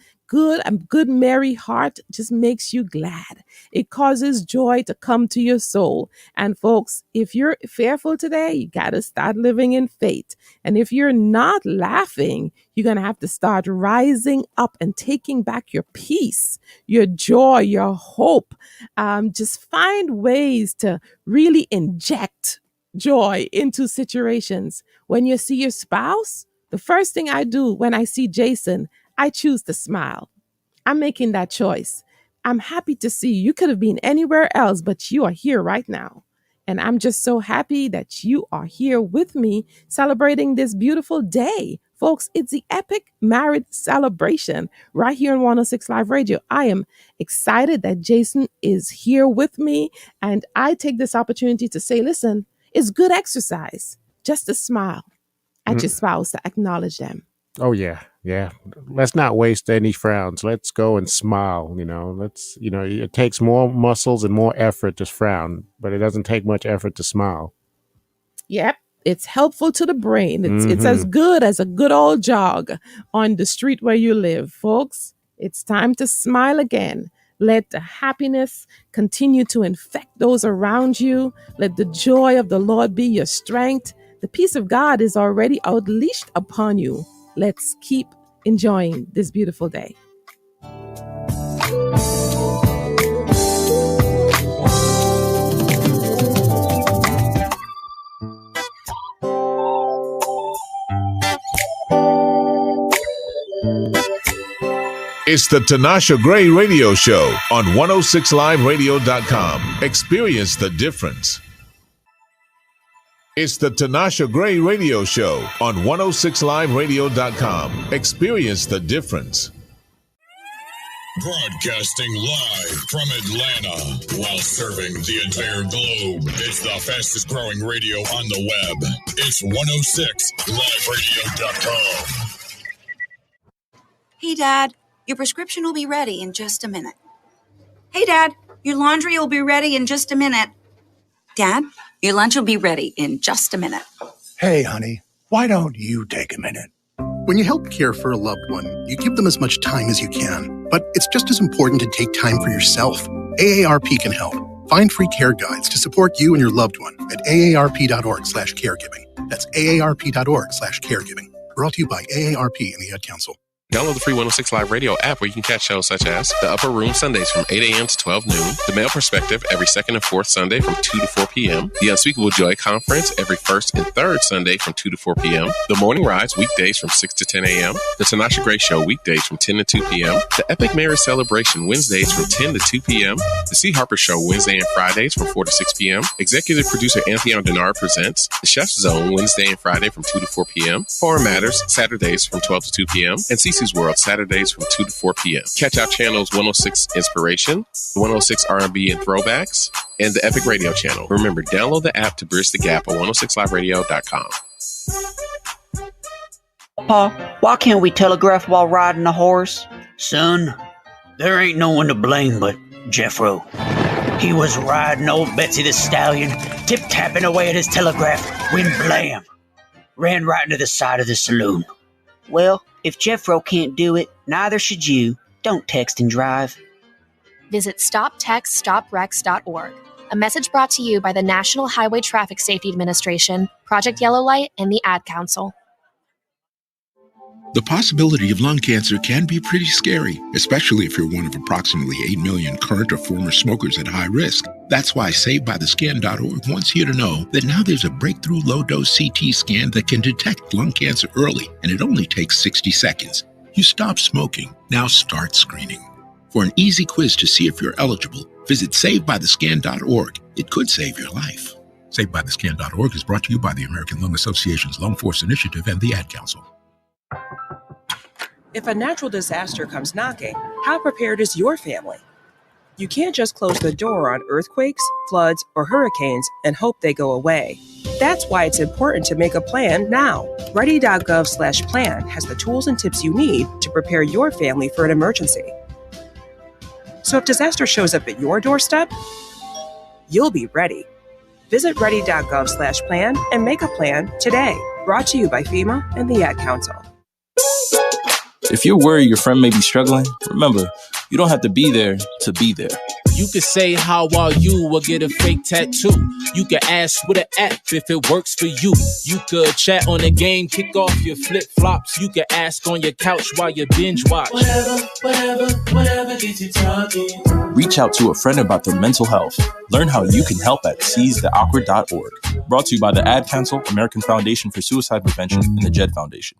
Good merry heart just makes you glad. It causes joy to come to your soul. And folks, if you're fearful today, you got to start living in faith. And if you're not laughing, you're going to have to start rising up and taking back your peace, your joy, your hope. Just find ways to really inject joy into situations. When you see your spouse, the first thing I do when I see Jason, I choose to smile. I'm making that choice. I'm happy to see you. You could have been anywhere else, but you are here right now. And I'm just so happy that you are here with me celebrating this beautiful day. Folks, it's the epic marriage celebration right here on 106 Live Radio. I am excited that Jason is here with me. And I take this opportunity to say, listen, it's good exercise just to smile at your spouse, to acknowledge them. Oh, yeah. Let's not waste any frowns. Let's go and smile. It takes more muscles and more effort to frown, but it doesn't take much effort to smile. Yep. It's helpful to the brain. It's as good as a good old jog on the street where you live. Folks, it's time to smile again. Let the happiness continue to infect those around you. Let the joy of the Lord be your strength. The peace of God is already unleashed upon you. Let's keep enjoying this beautiful day. It's the Tinasha Gray Radio Show on 106liveradio.com. Experience the difference. It's the Tinasha Gray Radio Show on 106liveradio.com. Experience the difference. Broadcasting live from Atlanta while serving the entire globe. It's the fastest growing radio on the web. It's 106liveradio.com. Hey, Dad, your prescription will be ready in just a minute. Hey, Dad, your laundry will be ready in just a minute. Dad, your lunch will be ready in just a minute. Hey, honey, why don't you take a minute? When you help care for a loved one, you give them as much time as you can. But it's just as important to take time for yourself. AARP can help. Find free care guides to support you and your loved one at aarp.org/caregiving. That's aarp.org/caregiving. Brought to you by AARP and the Ad Council. Download the free 106 Live Radio app where you can catch shows such as The Upper Room Sundays from 8 a.m. to 12 noon, The Male Perspective every second and fourth Sunday from 2 to 4 p.m., The Unspeakable Joy Conference every first and third Sunday from 2 to 4 p.m., The Morning Rise weekdays from 6 to 10 a.m., The Tinasha Gray Show weekdays from 10 to 2 p.m., The Epic Marriage Celebration Wednesdays from 10 to 2 p.m., The C. Harper Show Wednesday and Fridays from 4 to 6 p.m., Executive Producer Anthony Denard presents The Chef's Zone Wednesday and Friday from 2 to 4 p.m., Foreign Matters Saturdays from 12 to 2 p.m., and Cece's World Saturdays from 2 to 4 p.m. Catch our channels 106 Inspiration, 106 R&B and Throwbacks, and the Epic Radio channel. Remember, download the app to bridge the gap at 106liveradio.com. Pa, why can't we telegraph while riding a horse? Son, there ain't no one to blame but Jeffro. He was riding old Betsy the Stallion, tip-tapping away at his telegraph when blam! Ran right into the side of the saloon. Well, if Jeffro can't do it, neither should you. Don't text and drive. Visit StopTextStopWrecks.org. A message brought to you by the National Highway Traffic Safety Administration, Project Yellow Light, and the Ad Council. The possibility of lung cancer can be pretty scary, especially if you're one of approximately 8 million current or former smokers at high risk. That's why SavedByTheScan.org wants you to know that now there's a breakthrough low-dose CT scan that can detect lung cancer early, and it only takes 60 seconds. You stop smoking, now start screening. For an easy quiz to see if you're eligible, visit SavedByTheScan.org. It could save your life. SavedByTheScan.org is brought to you by the American Lung Association's Lung Force Initiative and the Ad Council. If a natural disaster comes knocking, how prepared is your family? You can't just close the door on earthquakes, floods, or hurricanes and hope they go away. That's why it's important to make a plan now. Ready.gov/plan has the tools and tips you need to prepare your family for an emergency. So if disaster shows up at your doorstep, you'll be ready. Visit ready.gov/plan and make a plan today. Brought to you by FEMA and the Ad Council. If you're worried your friend may be struggling, remember, you don't have to be there to be there. You can say, how are you, or get a fake tattoo. You can ask with an app if it works for you. You could chat on the game, kick off your flip-flops. You can ask on your couch while you binge watch. Whatever gets you talking. Reach out to a friend about their mental health. Learn how you can help at seizetheawkward.org. Brought to you by the Ad Council, American Foundation for Suicide Prevention, and the JED Foundation.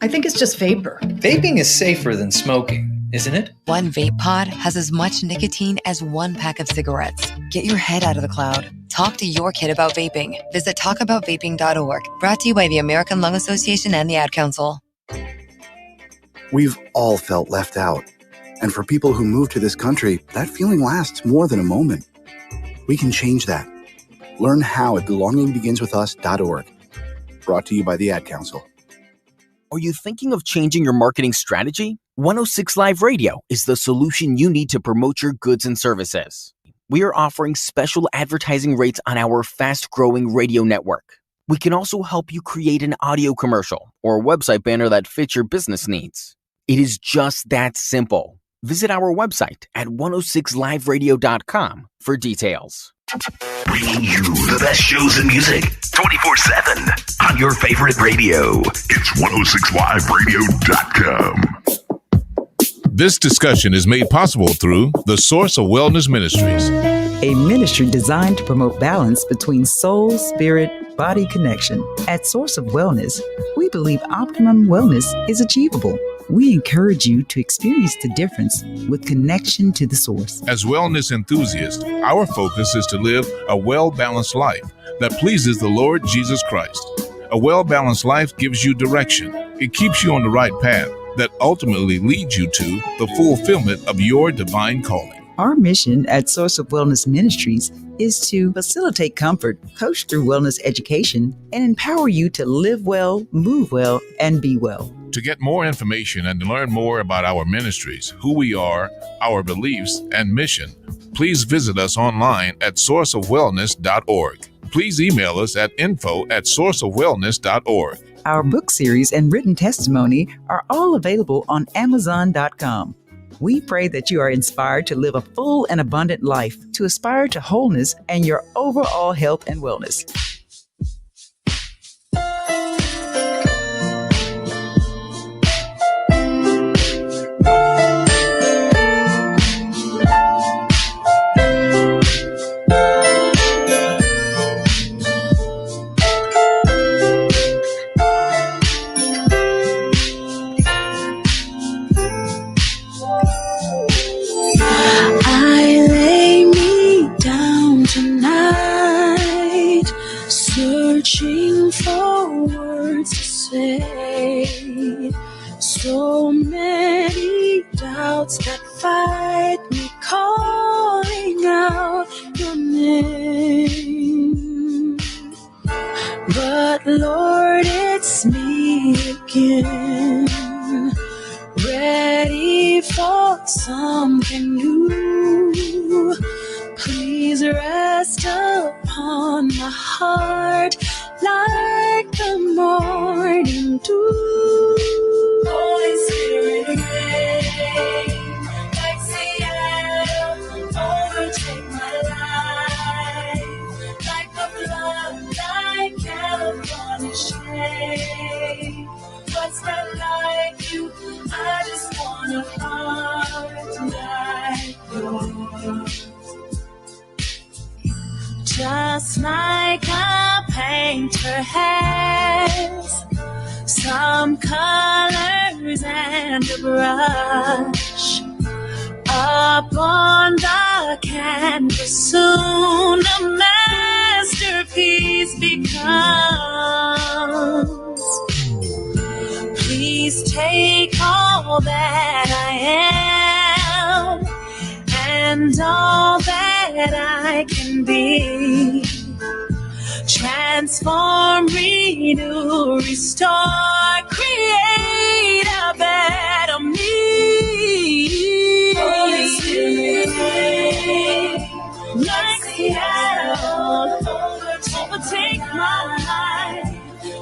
I think it's just vapor. Vaping is safer than smoking, isn't it? One vape pod has as much nicotine as one pack of cigarettes. Get your head out of the cloud. Talk to your kid about vaping. Visit talkaboutvaping.org. Brought to you by the American Lung Association and the Ad Council. We've all felt left out. And for people who move to this country, that feeling lasts more than a moment. We can change that. Learn how at belongingbeginswithus.org. Brought to you by the Ad Council. Are you thinking of changing your marketing strategy? 106 Live Radio is the solution you need to promote your goods and services. We are offering special advertising rates on our fast-growing radio network. We can also help you create an audio commercial or a website banner that fits your business needs. It is just that simple. Visit our website at 106liveradio.com for details. Bringing you the best shows and music 24/7 on your favorite radio. It's 106liveradio.com. This discussion is made possible through the Source of Wellness Ministries, a ministry designed to promote balance between soul, spirit, body connection. At Source of Wellness, we believe optimum wellness is achievable. We encourage you to experience the difference with connection to the source. As wellness enthusiasts, our focus is to live a well-balanced life that pleases the Lord Jesus Christ. A well-balanced life gives you direction. It keeps you on the right path that ultimately leads you to the fulfillment of your divine calling. Our mission at Source of Wellness Ministries is to facilitate comfort, coach through wellness education, and empower you to live well, move well, and be well. To get more information and to learn more about our ministries, who we are, our beliefs, and mission, please visit us online at sourceofwellness.org. Please email us at info@sourceofwellness.org. Our book series and written testimony are all available on Amazon.com. We pray that you are inspired to live a full and abundant life, to aspire to wholeness and your overall health and wellness. Searching for words to say, so many doubts that fight me, calling out your name. But Lord, it's me again, ready for something new. Please rest upon my heart like the morning dew. Holy Spirit, rain like Seattle, overtake my life like a flood, like California shade. What's not like you? I just want a heart like yours. Just like a painter has some colors and a brush, up on the canvas soon a masterpiece becomes. Please take all that I am and all that I can be. Transform, renew, restore, create a better me. Holy Spirit, like Seattle, overtake my life,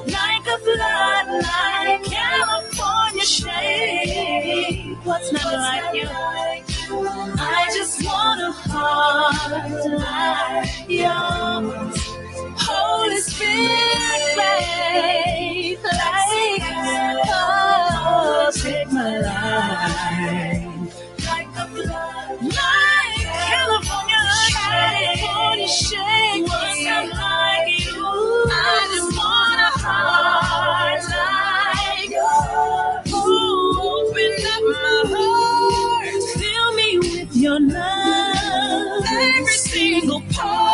like a flood, like California shade. What's not like you? I just want a heart like yours. Holy Spirit, like take my life, like a flood, like California shade. What's not like you? I just want a heart like yours. Open up my heart, fill me with your love, every single part.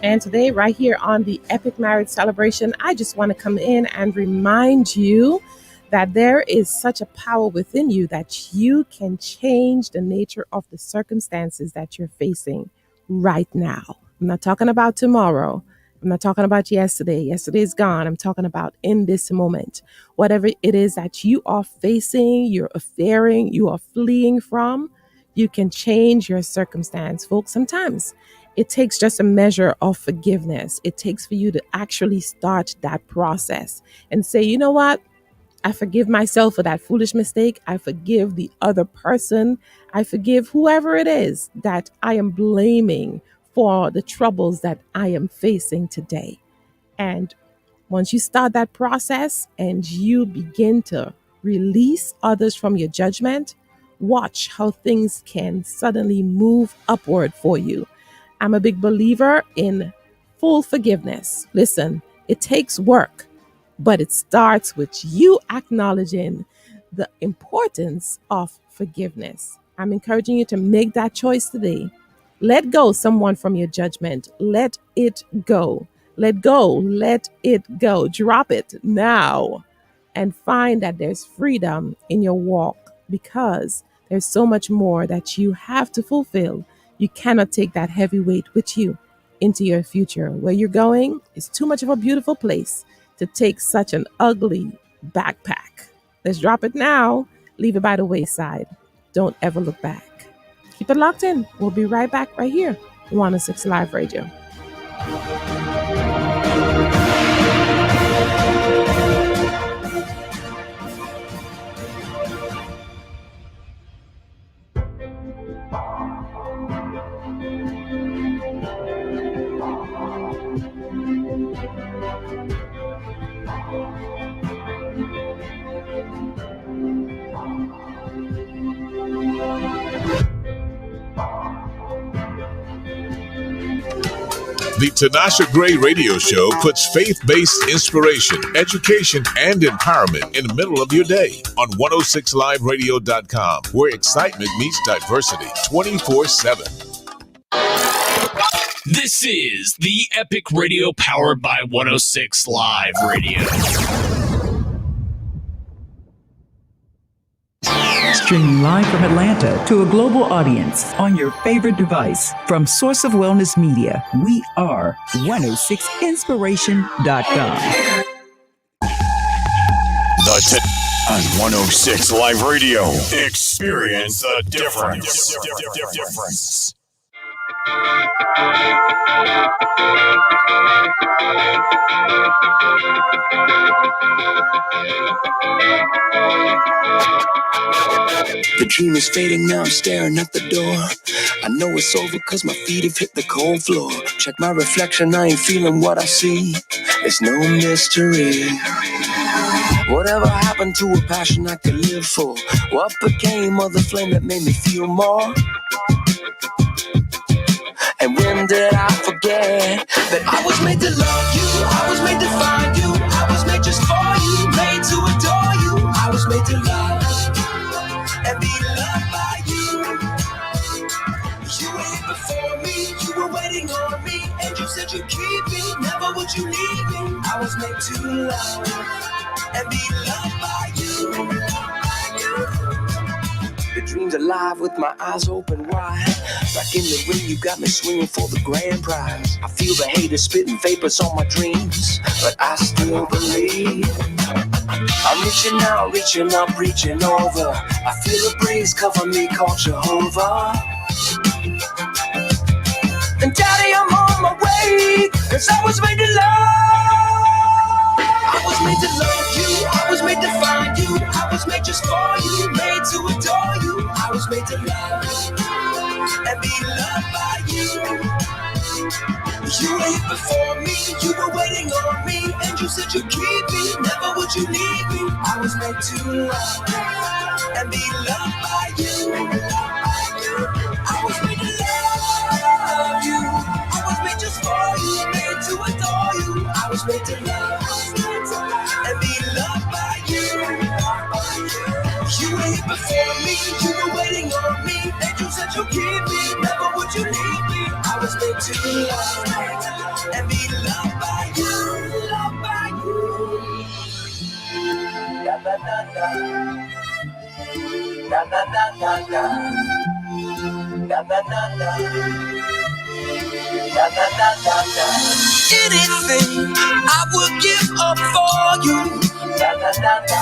And today, right here on the Epic Marriage Celebration, I just want to come in and remind you that there is such a power within you that you can change the nature of the circumstances that you're facing right now. I'm not talking about tomorrow. I'm not talking about yesterday. Yesterday is gone. I'm talking about in this moment. Whatever it is that you are facing, you're fearing, you are fleeing from, you can change your circumstance, folks. Sometimes it takes just a measure of forgiveness. It takes for you to actually start that process and say, you know what? I forgive myself for that foolish mistake. I forgive the other person. I forgive whoever it is that I am blaming for the troubles that I am facing today. And once you start that process and you begin to release others from your judgment, watch how things can suddenly move upward for you. I'm a big believer in full forgiveness. Listen, it takes work, but it starts with you acknowledging the importance of forgiveness. I'm encouraging you to make that choice today. Let go someone from your judgment. Let it go. Let go. Let it go. Drop it now and find that there's freedom in your walk because there's so much more that you have to fulfill. You cannot take that heavy weight with you into your future. Where you're going is too much of a beautiful place to take such an ugly backpack. Let's drop it now. Leave it by the wayside. Don't ever look back. Keep it locked in. We'll be right back right here. 106 Live Radio. The Tinasha Gray Radio Show puts faith-based inspiration, education, and empowerment in the middle of your day on 106liveradio.com, where excitement meets diversity 24/7. This is the Epic Radio powered by 106 Live Radio. Streaming live from Atlanta to a global audience on your favorite device. From Source of Wellness Media, we are 106inspiration.com. On 106 Live Radio, experience the difference. The dream is fading, now I'm staring at the door. I know it's over cause my feet have hit the cold floor. Check my reflection, I ain't feeling what I see. It's no mystery. Whatever happened to a passion I could live for? What became of the flame that made me feel more? And when did I forget that I was made to love you? I was made to find you. I was made just for you, made to adore you. I was made to love and be loved by you. You were here before me, you were waiting on me, and you said you'd keep me, never would you leave me. I was made to love and be loved by you. The dream's alive with my eyes open wide. Back in the ring, you got me swinging for the grand prize. I feel the haters spitting vapors on my dreams, but I still believe. I'm reaching out, reaching up, reaching over. I feel a breeze cover me, called Jehovah. And Daddy, I'm on my way, cause I was made to love. I was made to love you, I was made to find you. I was made just for you, made to adore you. I was made to love and be loved by you. You You were here before me, you were waiting on me, and you said you'd keep me, never would you leave me. I was meant to love and be loved by you. I was made to love you. I was made just for you, made to adore you. I was made to love and be loved by you. You were here before me, you were waiting on me, and you said you'd keep me, never would you leave me. I was made to love and be loved by you, loved by you. Da da da da, da da da da da, da da da da, da da da da da. Anything I would give up for you. Da da da da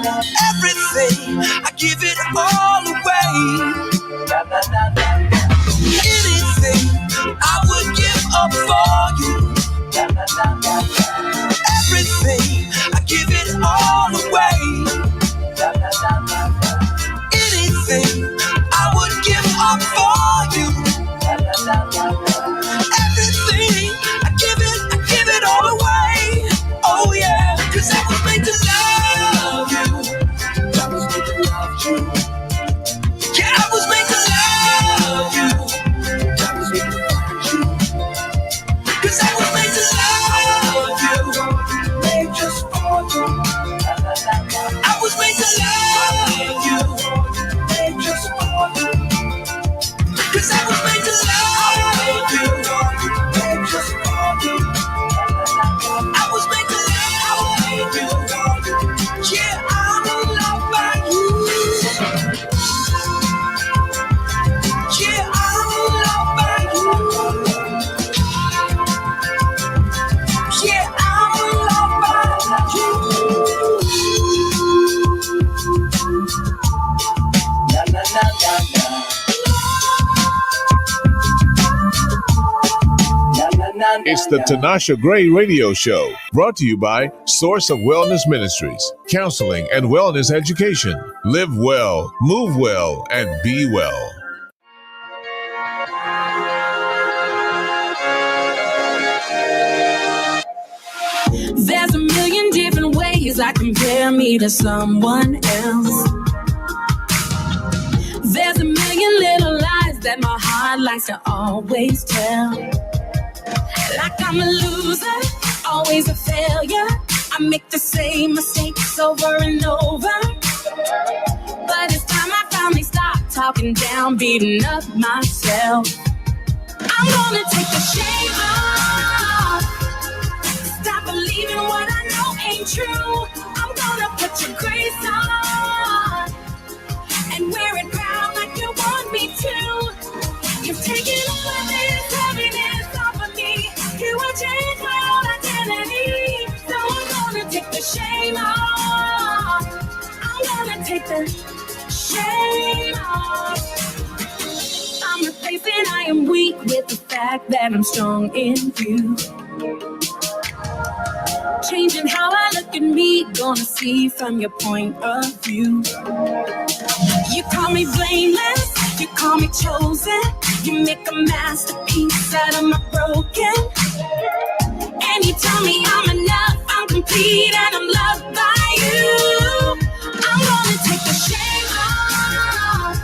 da. Everything I give it all away. Da da da da. Anything I would give up for you. Da da da da. Everything I give it all away. Da da da da. Anything I would give up for you. Da da da da. Everything I give it all away. Oh yeah, 'cause I was made to love you. I was made to love you. Yeah, I was made to love you. I was made to love you. 'Cause I was made to love you. Made just for you. I was made to love you. Made just for you. 'Cause I was made to love you. Made just for you. I was made to love you. Yeah, I'm loved by you. Yeah, I'm loved by you. Yeah, I'm loved by you. Na na na na na. It's the Tinasha Gray Radio Show, brought to you by Source of Wellness Ministries, counseling and wellness education. Live well, move well, and be well. There's a million different ways I compare me to someone else. There's a million little lies that my heart likes to always tell. Like I'm a loser, always a failure. I make the same mistakes over and over. But it's time I finally stop talking down, beating up myself. I'm gonna take the shame off. Stop believing what I know ain't true. I'm gonna put your grace on and wear it proud like you want me to. You've taken all of this heaviness off of me. You will change my whole identity. So I'm gonna take the shame off. I'm gonna take the shame off. I'm replacing I am weak with the fact that I'm strong in you. Changing how I look at me, gonna see from your point of view. You call me blameless, you call me chosen. You make a masterpiece out of my broken. And you tell me I'm enough, I'm complete, and I'm loved by you. I'm gonna take the shame off.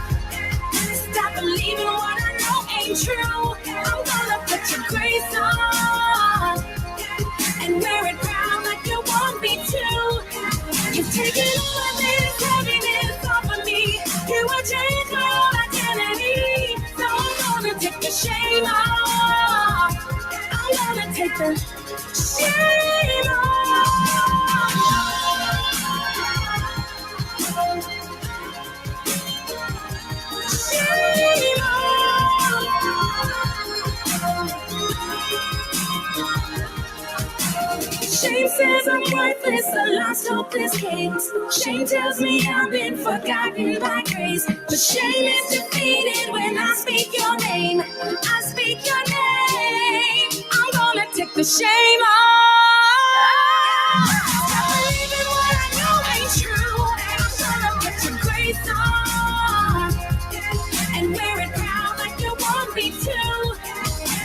Stop believing what I know ain't true. I'm gonna put your grace on and wear it proud like you want me to. You've taken all of this heaviness off of me. You will change my whole identity. So I'm gonna take the shame off. I'm gonna take the shame off. Shame off. Shame says I'm worthless, a lost, hopeless case. Shame tells me I've been forgotten by grace. But shame is defeated when I speak your name. I speak your name. I'm gonna take the shame off. Stop believing what I know ain't true. I'm gonna put your grace on and wear it proud like you want me to.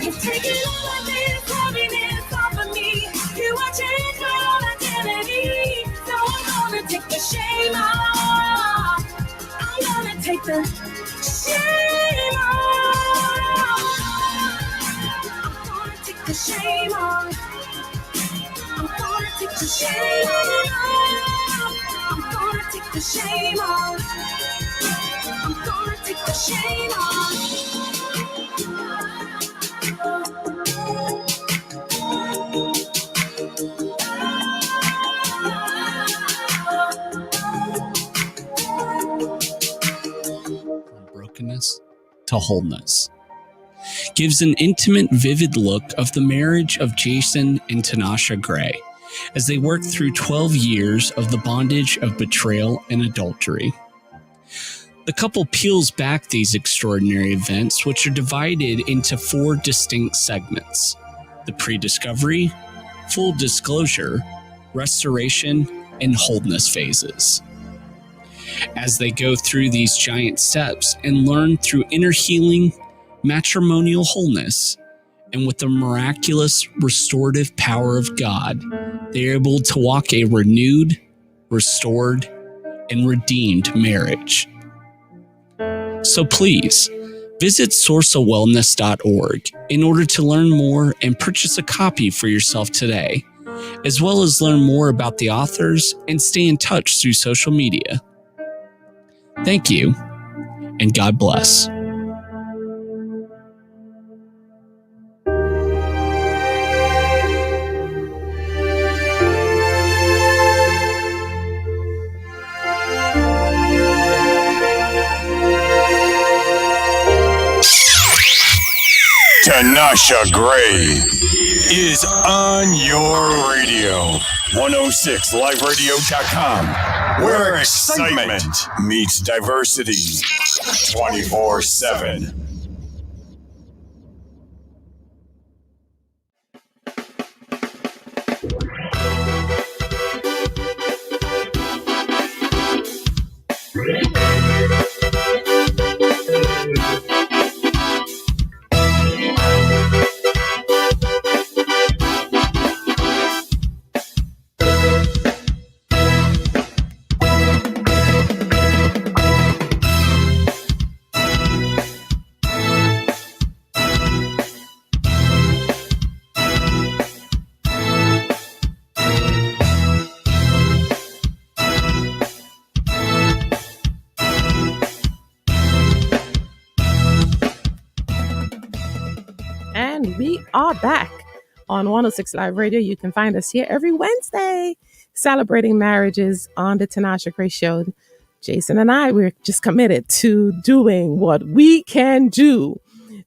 You've taken all of this. the shame off. I'm gonna take the shame off. I'm gonna take the shame off. I'm gonna take the shame off. I'm gonna take the shame off. Brokenness to wholeness. Gives an intimate, vivid look of the marriage of Jason and Tinasha Gray as they work through 12 years of the bondage of betrayal and adultery. The couple peels back these extraordinary events, which are divided into 4 distinct segments: the pre-discovery, full disclosure, restoration, and wholeness phases. As they go through these giant steps and learn through inner healing, matrimonial wholeness, and with the miraculous restorative power of God, they are able to walk a renewed, restored, and redeemed marriage. So please, visit sourceofwellness.org in order to learn more and purchase a copy for yourself today, as well as learn more about the authors and stay in touch through social media. Thank you, and God bless. Tinasha Gray is on your radio. 106liveradio.com, where excitement meets diversity 24/7. And we are back on 106 Live Radio. You can find us here every Wednesday celebrating marriages on the Tinasha Gray Show. Jason and I, we're just committed to doing what we can do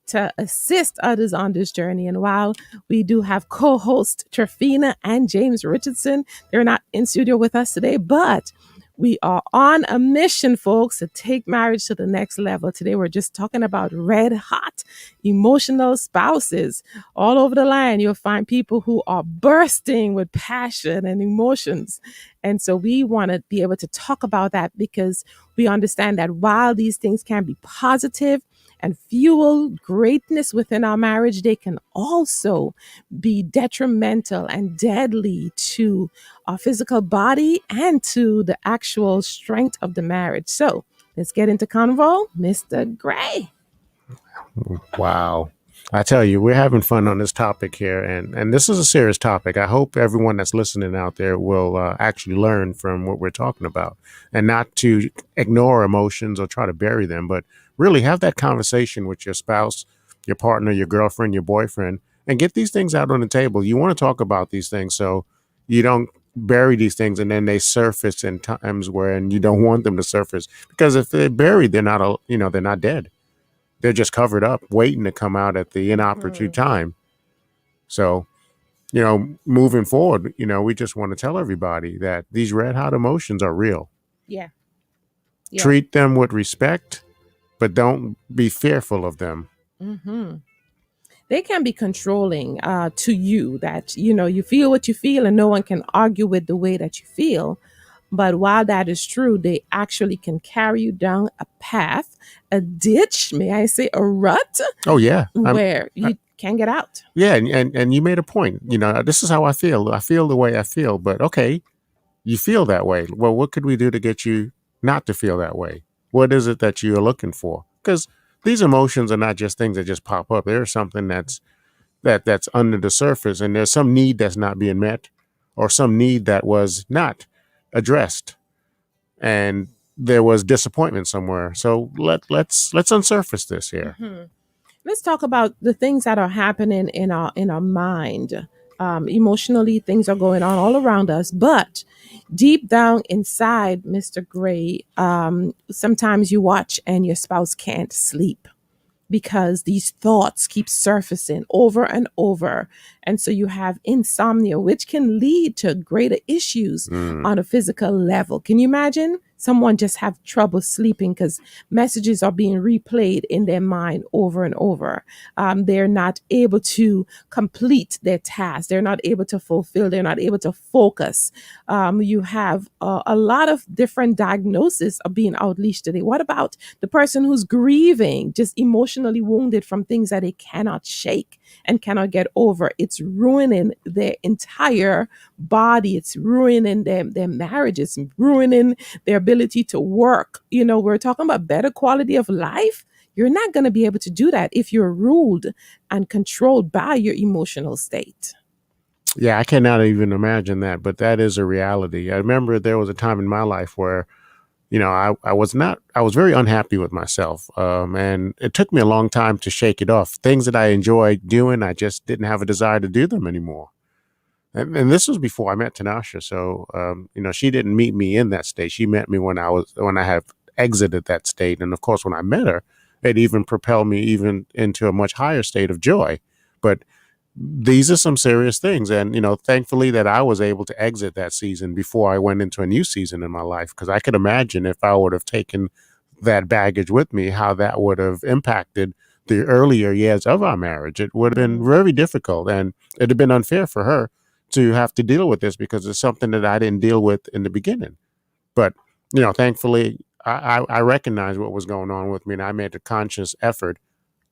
to assist others on this journey. And while we do have co-host Trafina and James Richardson, they're not in studio with us today, but we are on a mission, folks, to take marriage to the next level. Today, we're just talking about red hot emotional spouses. All over the line, you'll find people who are bursting with passion and emotions. And so we want to be able to talk about that because we understand that while these things can be positive and fuel greatness within our marriage, they can also be detrimental and deadly to our physical body and to the actual strength of the marriage. So let's get into convo. Mr. Gray. Wow. I tell you, we're having fun on this topic here, and this is a serious topic. I hope everyone that's listening out there will actually learn from what we're talking about and not to ignore emotions or try to bury them, but really have that conversation with your spouse, your partner, your girlfriend, your boyfriend, and get these things out on the table. You want to talk about these things so you don't bury these things and then they surface in times when you don't want them to surface. Because if they're buried, they're not, they're not dead. They're just covered up, waiting to come out at the inopportune time. So, moving forward, we just want to tell everybody that these red hot emotions are real. Yeah. Treat them with respect, but don't be fearful of them. Mm-hmm. They can be controlling to you that, you feel what you feel and no one can argue with the way that you feel. But while that is true, they actually can carry you down a path, a ditch, may I say, a rut. Oh, yeah. Where you can't get out. Yeah. And you made a point. This is how I feel. I feel the way I feel. But okay, you feel that way. Well, what could we do to get you not to feel that way? What is it that you're looking for? Because these emotions are not just things that just pop up. There's something that's under the surface, and there's some need that's not being met, or some need that was not addressed, and there was disappointment somewhere. So let's unsurface this here. Mm-hmm. Let's talk about the things that are happening in our mind. Emotionally, things are going on all around us, but deep down inside, Mr. Gray, sometimes you watch and your spouse can't sleep because these thoughts keep surfacing over and over. And so you have insomnia, which can lead to greater issues on a physical level. Can you imagine? Someone just have trouble sleeping because messages are being replayed in their mind over and over. They're not able to complete their task. They're not able to fulfill. They're not able to focus. You have a lot of different diagnoses of being unleashed today. What about the person who's grieving, just emotionally wounded from things that they cannot shake and cannot get over? It's ruining their entire body. It's ruining their marriages, ruining their ability to work. You know, we're talking about better quality of life. You're not going to be able to do that if you're ruled and controlled by your emotional state. Yeah, I cannot even imagine that, but that is a reality. I remember there was a time in my life where, I was very unhappy with myself. And it took me a long time to shake it off. Things that I enjoyed doing, I just didn't have a desire to do them anymore. And this was before I met Tinasha. So, she didn't meet me in that state. She met me when I had exited that state. And of course, when I met her, it even propelled me even into a much higher state of joy. But these are some serious things. And, thankfully that I was able to exit that season before I went into a new season in my life. Because I could imagine if I would have taken that baggage with me, how that would have impacted the earlier years of our marriage. It would have been very difficult, and it'd have been unfair for her to have to deal with this because it's something that I didn't deal with in the beginning. But, thankfully I recognized what was going on with me, and I made a conscious effort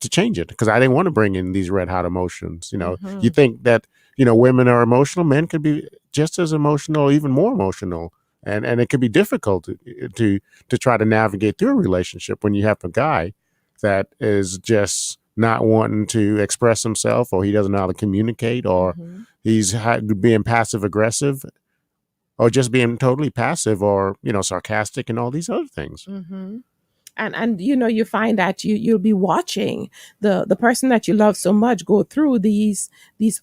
to change it because I didn't want to bring in these red hot emotions. You think that, women are emotional, men could be just as emotional, even more emotional. And it could be difficult to try to navigate through a relationship when you have a guy that is just not wanting to express himself, or he doesn't know how to communicate, or he's being passive aggressive, or just being totally passive, or, sarcastic and all these other things. Mm-hmm. And you find that you'll be watching the person that you love so much go through these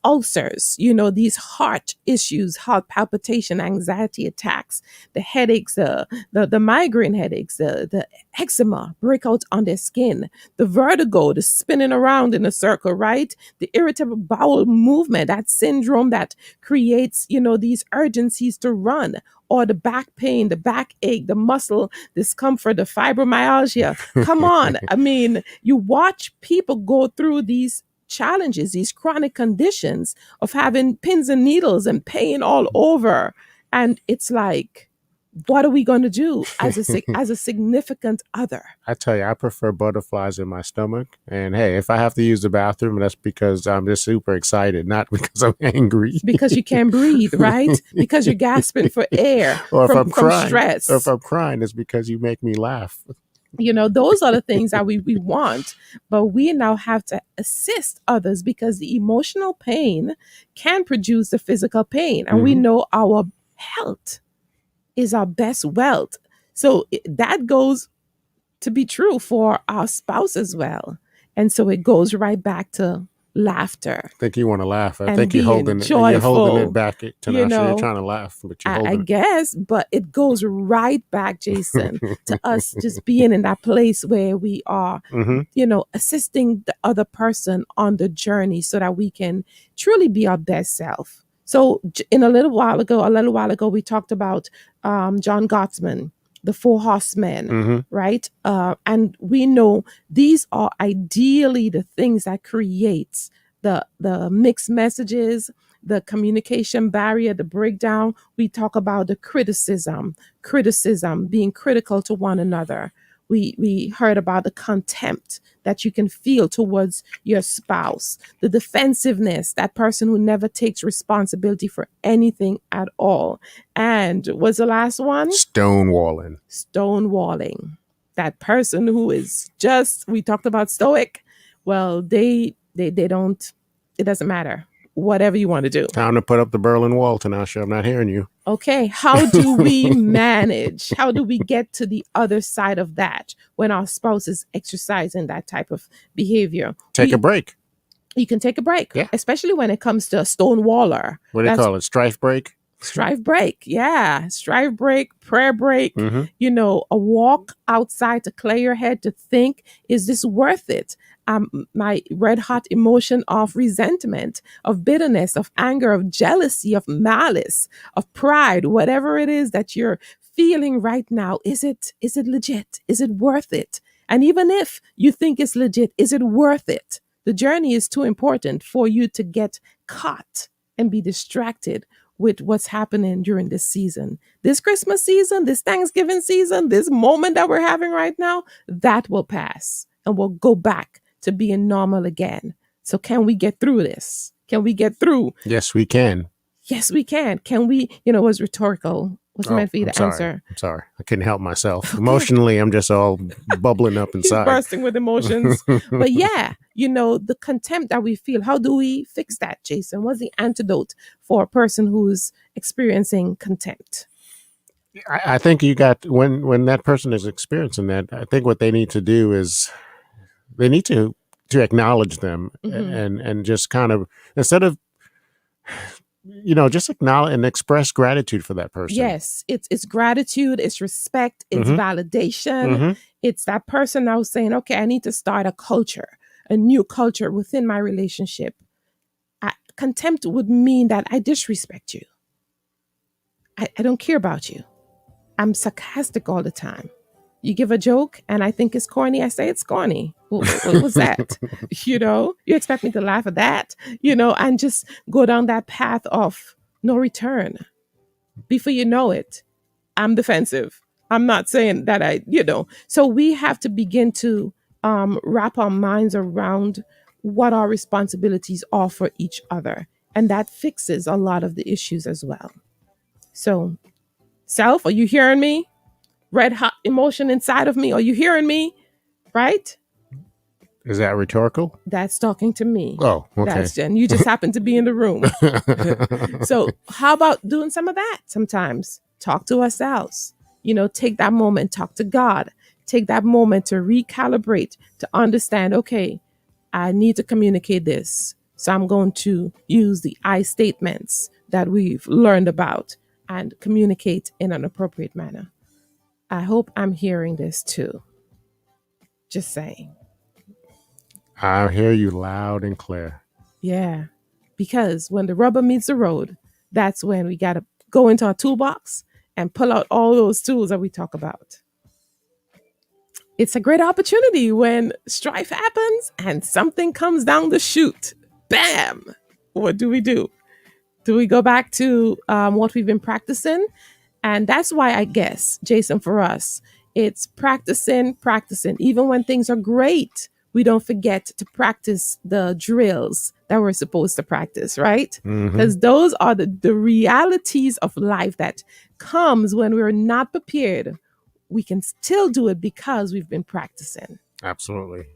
ulcers, these heart issues, heart palpitation, anxiety attacks, the headaches, the migraine headaches, the eczema breakouts on their skin, the vertigo, the spinning around in a circle, right? The irritable bowel movement, that syndrome that creates, these urgencies to run, or the back pain, the backache, the muscle discomfort, the fibromyalgia. Come on. I mean, you watch people go through these challenges, these chronic conditions of having pins and needles and pain all over. And it's like, what are we going to do as a significant other? I tell you, I prefer butterflies in my stomach. And hey, if I have to use the bathroom, that's because I'm just super excited, not because I'm angry. Because you can't breathe, right? Because you're gasping for air or from crying, stress. Or if I'm crying, it's because you make me laugh. Those are the things that we want. But we now have to assist others because the emotional pain can produce the physical pain. And we know our health is our best wealth. So that goes to be true for our spouse as well. And so it goes right back to laughter. I think you want to laugh. I and think you're holding it back, Tinasha. You're trying to laugh, but you're holding I guess, but it goes right back, Jason, to us just being in that place where we are, assisting the other person on the journey so that we can truly be our best self. So a little while ago, we talked about John Gottman, the 4 horsemen, right? And we know these are ideally the things that creates the mixed messages, the communication barrier, the breakdown. We talk about the criticism, being critical to one another. We heard about the contempt that you can feel towards your spouse, the defensiveness, that person who never takes responsibility for anything at all. And what's the last one? Stonewalling. That person who is just, we talked about stoic. Well, they don't, it doesn't matter. Whatever you want to do. Time to put up the Berlin Wall, Tinasha. I'm not hearing you. Okay, how do we manage? How do we get to the other side of that when our spouse is exercising that type of behavior? Take a break. You can take a break, Yeah. especially when it comes to a stonewaller. What do you call it? Strife break? Strife break. Yeah. Strife break, prayer break, Mhm. a walk outside to clear your head to think, is this worth it? My red hot emotion of resentment, of bitterness, of anger, of jealousy, of malice, of pride, whatever it is that you're feeling right now, is it legit? Is it worth it? And even if you think it's legit, is it worth it? The journey is too important for you to get caught and be distracted with what's happening during this season. This Christmas season, this Thanksgiving season, this moment that we're having right now, that will pass and we'll go back to being normal again. So can we get through this? Can we get through? Yes, we can. Yes, we can. Can we, it was rhetorical. Was meant for you to answer. I'm sorry. I couldn't help myself. Emotionally, I'm just all bubbling up He's inside. bursting with emotions. But yeah, the contempt that we feel, how do we fix that, Jason? What's the antidote for a person who's experiencing contempt? I think you got, when that person is experiencing that, I think what they need to do is they need to acknowledge them and just kind of, instead of, just acknowledge and express gratitude for that person. Yes, it's gratitude, it's respect, it's validation. It's that person now saying, okay, I need to start a new culture within my relationship. Contempt would mean that I disrespect you. I don't care about you. I'm sarcastic all the time. You give a joke and I think it's corny, I say it's corny. What was that? You expect me to laugh at that, and just go down that path of no return. Before you know it, I'm defensive. I'm not saying that So we have to begin to wrap our minds around what our responsibilities are for each other. And that fixes a lot of the issues as well. So, self, are you hearing me? Red hot emotion inside of me. Are you hearing me? Right? Is that rhetorical? That's talking to me. Oh, okay. That's Jen. You just happen to be in the room. So how about doing some of that sometimes? Talk to ourselves. Take that moment, talk to God. Take that moment to recalibrate, to understand, okay, I need to communicate this. So I'm going to use the I statements that we've learned about and communicate in an appropriate manner. I hope I'm hearing this too. Just saying. I hear you loud and clear. Yeah. Because when the rubber meets the road, that's when we got to go into our toolbox and pull out all those tools that we talk about. It's a great opportunity when strife happens and something comes down the chute. Bam! What do? Do we go back to what we've been practicing? And that's why I guess, Jason, for us, it's practicing. Even when things are great, we don't forget to practice the drills that we're supposed to practice, right? Because those are the realities of life that comes when we're not prepared. We can still do it because we've been practicing. Absolutely.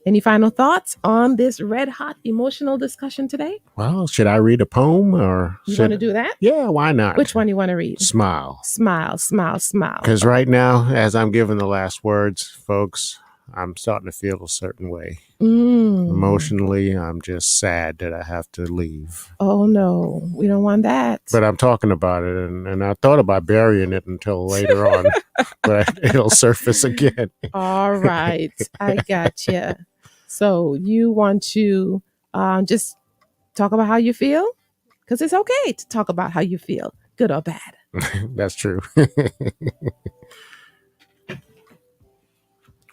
Any final thoughts on this red hot emotional discussion today? Well, should I read a poem or you want to do that? Yeah, why not? Which one you want to read? Smile. Smile. Because right now, as I'm giving the last words, folks, I'm starting to feel a certain way. Emotionally, I'm just sad that I have to leave. Oh, no. We don't want that. But I'm talking about it, and I thought about burying it until later on, but it'll surface again. All right. I got you. So you want to just talk about how you feel? Because it's okay to talk about how you feel, good or bad. That's true.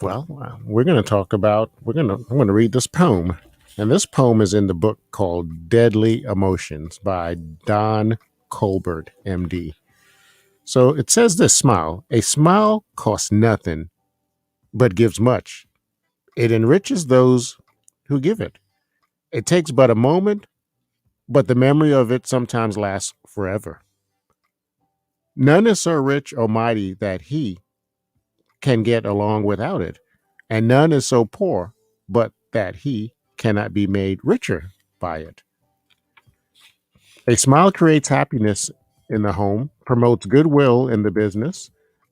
Well, we're going to talk about, I'm going to read this poem. And this poem is in the book called Deadly Emotions by Don Colbert, MD. So it says this: smile. A smile costs nothing, but gives much. It enriches those who give it. It takes but a moment, but the memory of it sometimes lasts forever. None is so rich or mighty that he can get along without it, and none is so poor but that he cannot be made richer by it. A smile creates happiness in the home, promotes goodwill in the business,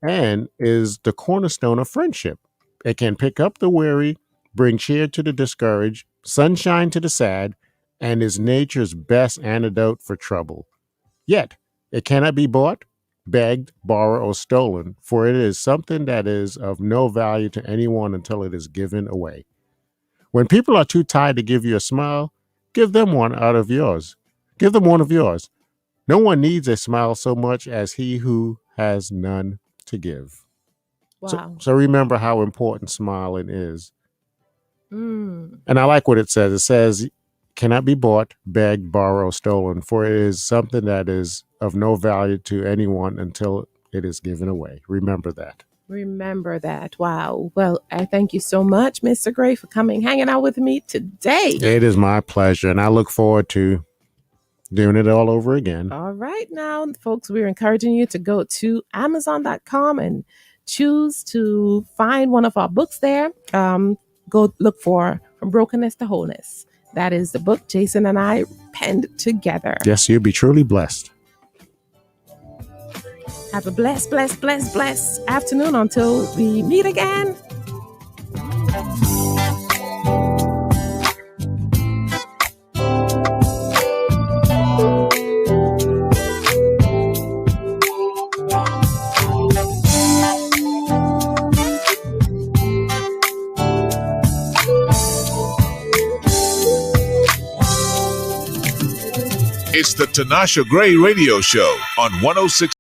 and is the cornerstone of friendship. It can pick up the weary, bring cheer to the discouraged, sunshine to the sad, and is nature's best antidote for trouble. Yet, it cannot be bought, begged, borrowed, or stolen, for it is something that is of no value to anyone until it is given away. When people are too tired to give you a smile, give them one of yours. Give them one of yours. No one needs a smile so much as he who has none to give. Wow. So remember how important smiling is. Mm. And I like what it says. It says, cannot be bought, begged, borrowed, stolen, for it is something that is of no value to anyone until it is given away. Remember that. Remember that. Wow. Well, I thank you so much, Mr. Gray, for coming, hanging out with me today. It is my pleasure, and I look forward to doing it all over again. All right. Now, folks, we're encouraging you to go to Amazon.com and choose to find one of our books there. Go look for From Brokenness to Wholeness. That is the book Jason and I penned together. Yes, you'll be truly blessed. Have a blessed afternoon until we meet again. It's the Tinasha Gray Radio Show on 106.